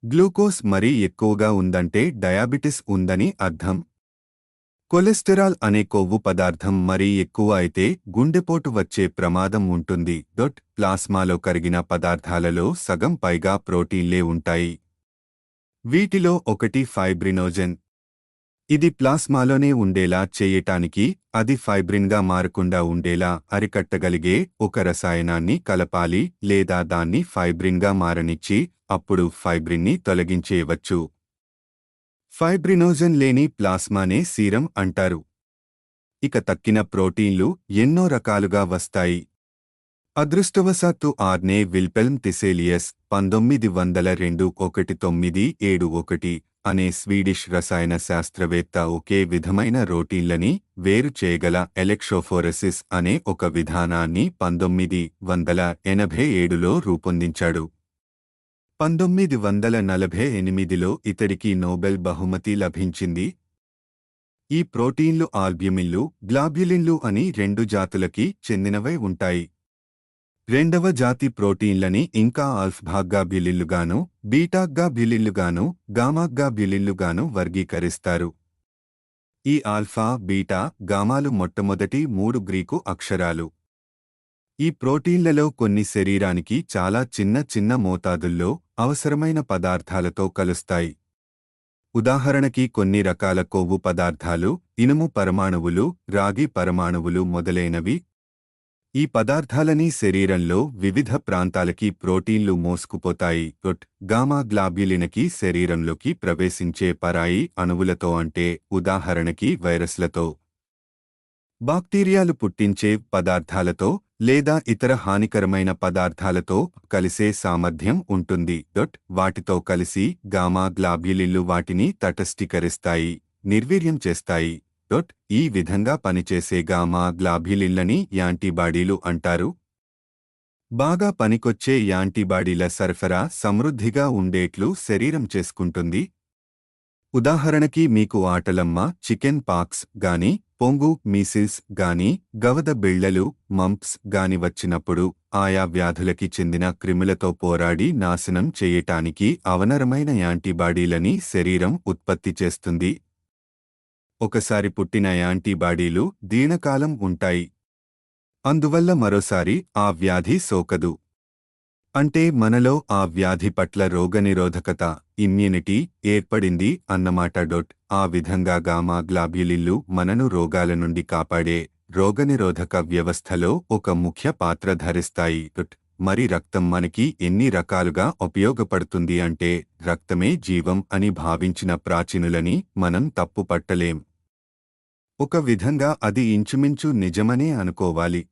గ్లూకోజ్ మరీ ఎక్కువగా ఉందంటే డయాబెటిస్ ఉందని అర్థం. కొలెస్టెరాల్ అనే కొవ్వు పదార్థం మరీ ఎక్కువ అయితే గుండెపోటు వచ్చే ప్రమాదం ఉంటుంది. ప్లాస్మాలో కరిగిన పదార్థాలలో సగం పైగా ప్రోటీన్లే ఉంటాయి. వీటిలో ఒకటి ఫైబ్రినోజెన్. ఇది ప్లాస్మాలోనే ఉండేలా చేయటానికి, అది ఫైబ్రిన్గా మారకుండా ఉండేలా అరికట్టగలిగే ఒక రసాయనాన్ని కలపాలి లేదా దాన్ని ఫైబ్రిన్గా మారనిచ్చి అప్పుడు ఫైబ్రిన్ని తొలగించేయవచ్చు. ఫైబ్రినోజెన్ లేని ప్లాస్మానే సీరం అంటారు. ఇక తక్కిన ప్రోటీన్లు ఎన్నో రకాలుగా వస్తాయి. అదృష్టవశాత్తు ఆర్నే విల్పెల్మ్ థిసేలియస్ 1902-1971 అనే స్వీడిష్ రసాయన శాస్త్రవేత్త ఒకే విధమైన ప్రోటీన్లని వేరు చేయగల ఎలెక్ట్రోఫోరెసిస్ అనే ఒక విధానాన్ని 1987లో రూపొందించాడు. 1948లో ఇతడికి నోబెల్ బహుమతి లభించింది. ఈ ప్రోటీన్లు ఆల్బ్యుమిన్లు, గ్లాబ్యులిన్లు అని రెండు జాతులకి చెందినవై ఉంటాయి. రెండవ జాతి ప్రోటీన్లని ఇంకా ఆల్ఫాగ్లోబ్యులిన్లుగాను, బీటాగ్లోబ్యులిన్లుగాను, గామాగ్లోబ్యులిన్లుగాను వర్గీకరిస్తారు. ఈ ఆల్ఫా, బీటా, గామాలు మొట్టమొదటి 3 గ్రీకు అక్షరాలు. ఈ ప్రోటీన్లలో కొన్ని శరీరానికి చాలా చిన్న చిన్న మోతాదుల్లో అవసరమైన పదార్థాలతో కలుస్తాయి. ఉదాహరణకి కొన్ని రకాల కొవ్వు పదార్థాలు, ఇనుము పరమాణువులు, రాగి పరమాణువులు మొదలైనవి. ఈ పదార్థాలని శరీరంలో వివిధ ప్రాంతాలకి ప్రోటీన్లు మోసుకుపోతాయి. గామా గ్లోబ్యులిన్కి శరీరంలోకి ప్రవేశించే పరాయి అణువులతో, అంటే ఉదాహరణకి వైరస్లతో, బాక్టీరియాలు పుట్టించే పదార్థాలతో లేదా ఇతర హానికరమైన పదార్థాలతో కలిసే సామర్థ్యం ఉంటుంది. వాటితో కలిసి గామా గ్లోబ్యులిన్లు వాటిని తటస్థీకరిస్తాయి, నిర్వీర్యం చేస్తాయి. ఈ విధంగా పనిచేసే గామా గ్లోబ్యులిన్లని యాంటీబాడీలు అంటారు. బాగా పనికొచ్చే యాంటీబాడీల సరఫరా సమృద్ధిగా ఉండేట్లు శరీరం చేసుకుంటుంది. ఉదాహరణకి మీకు ఆటలమ్మ, చికెన్ పాక్స్ గాని, పొంగు మీసిల్స్ గాని, గవద బిళ్ళలు, మంప్స్ గాని వచ్చినప్పుడు ఆయా వ్యాధులకి చెందిన క్రిములతో పోరాడి నాశనం చేయటానికి అవనరమైన యాంటీబాడీలని శరీరం ఉత్పత్తి చేస్తుంది. ఒకసారి పుట్టిన యాంటీబాడీలు దీర్ఘకాలం ఉంటాయి. అందువల్ల మరోసారి ఆ వ్యాధి సోకదు. అంటే మనలో ఆ వ్యాధి పట్ల రోగనిరోధకత, ఇమ్యూనిటీ ఏర్పడింది అన్నమాట. ఆ విధంగా గామా గ్లాబ్యులిన్లు మనను రోగాల నుండి కాపాడే రోగనిరోధక వ్యవస్థలో ఒక ముఖ్య పాత్ర ధరిస్తాయి. మరి రక్తం మనకి ఎన్ని రకాలుగా ఉపయోగపడుతుంది అంటే రక్తమే జీవం అని భావించిన ప్రాచీనులని మనం తప్పు పట్టలేం. ఒక విధంగా అది ఇంచుమించు నిజమనే అనుకోవాలి.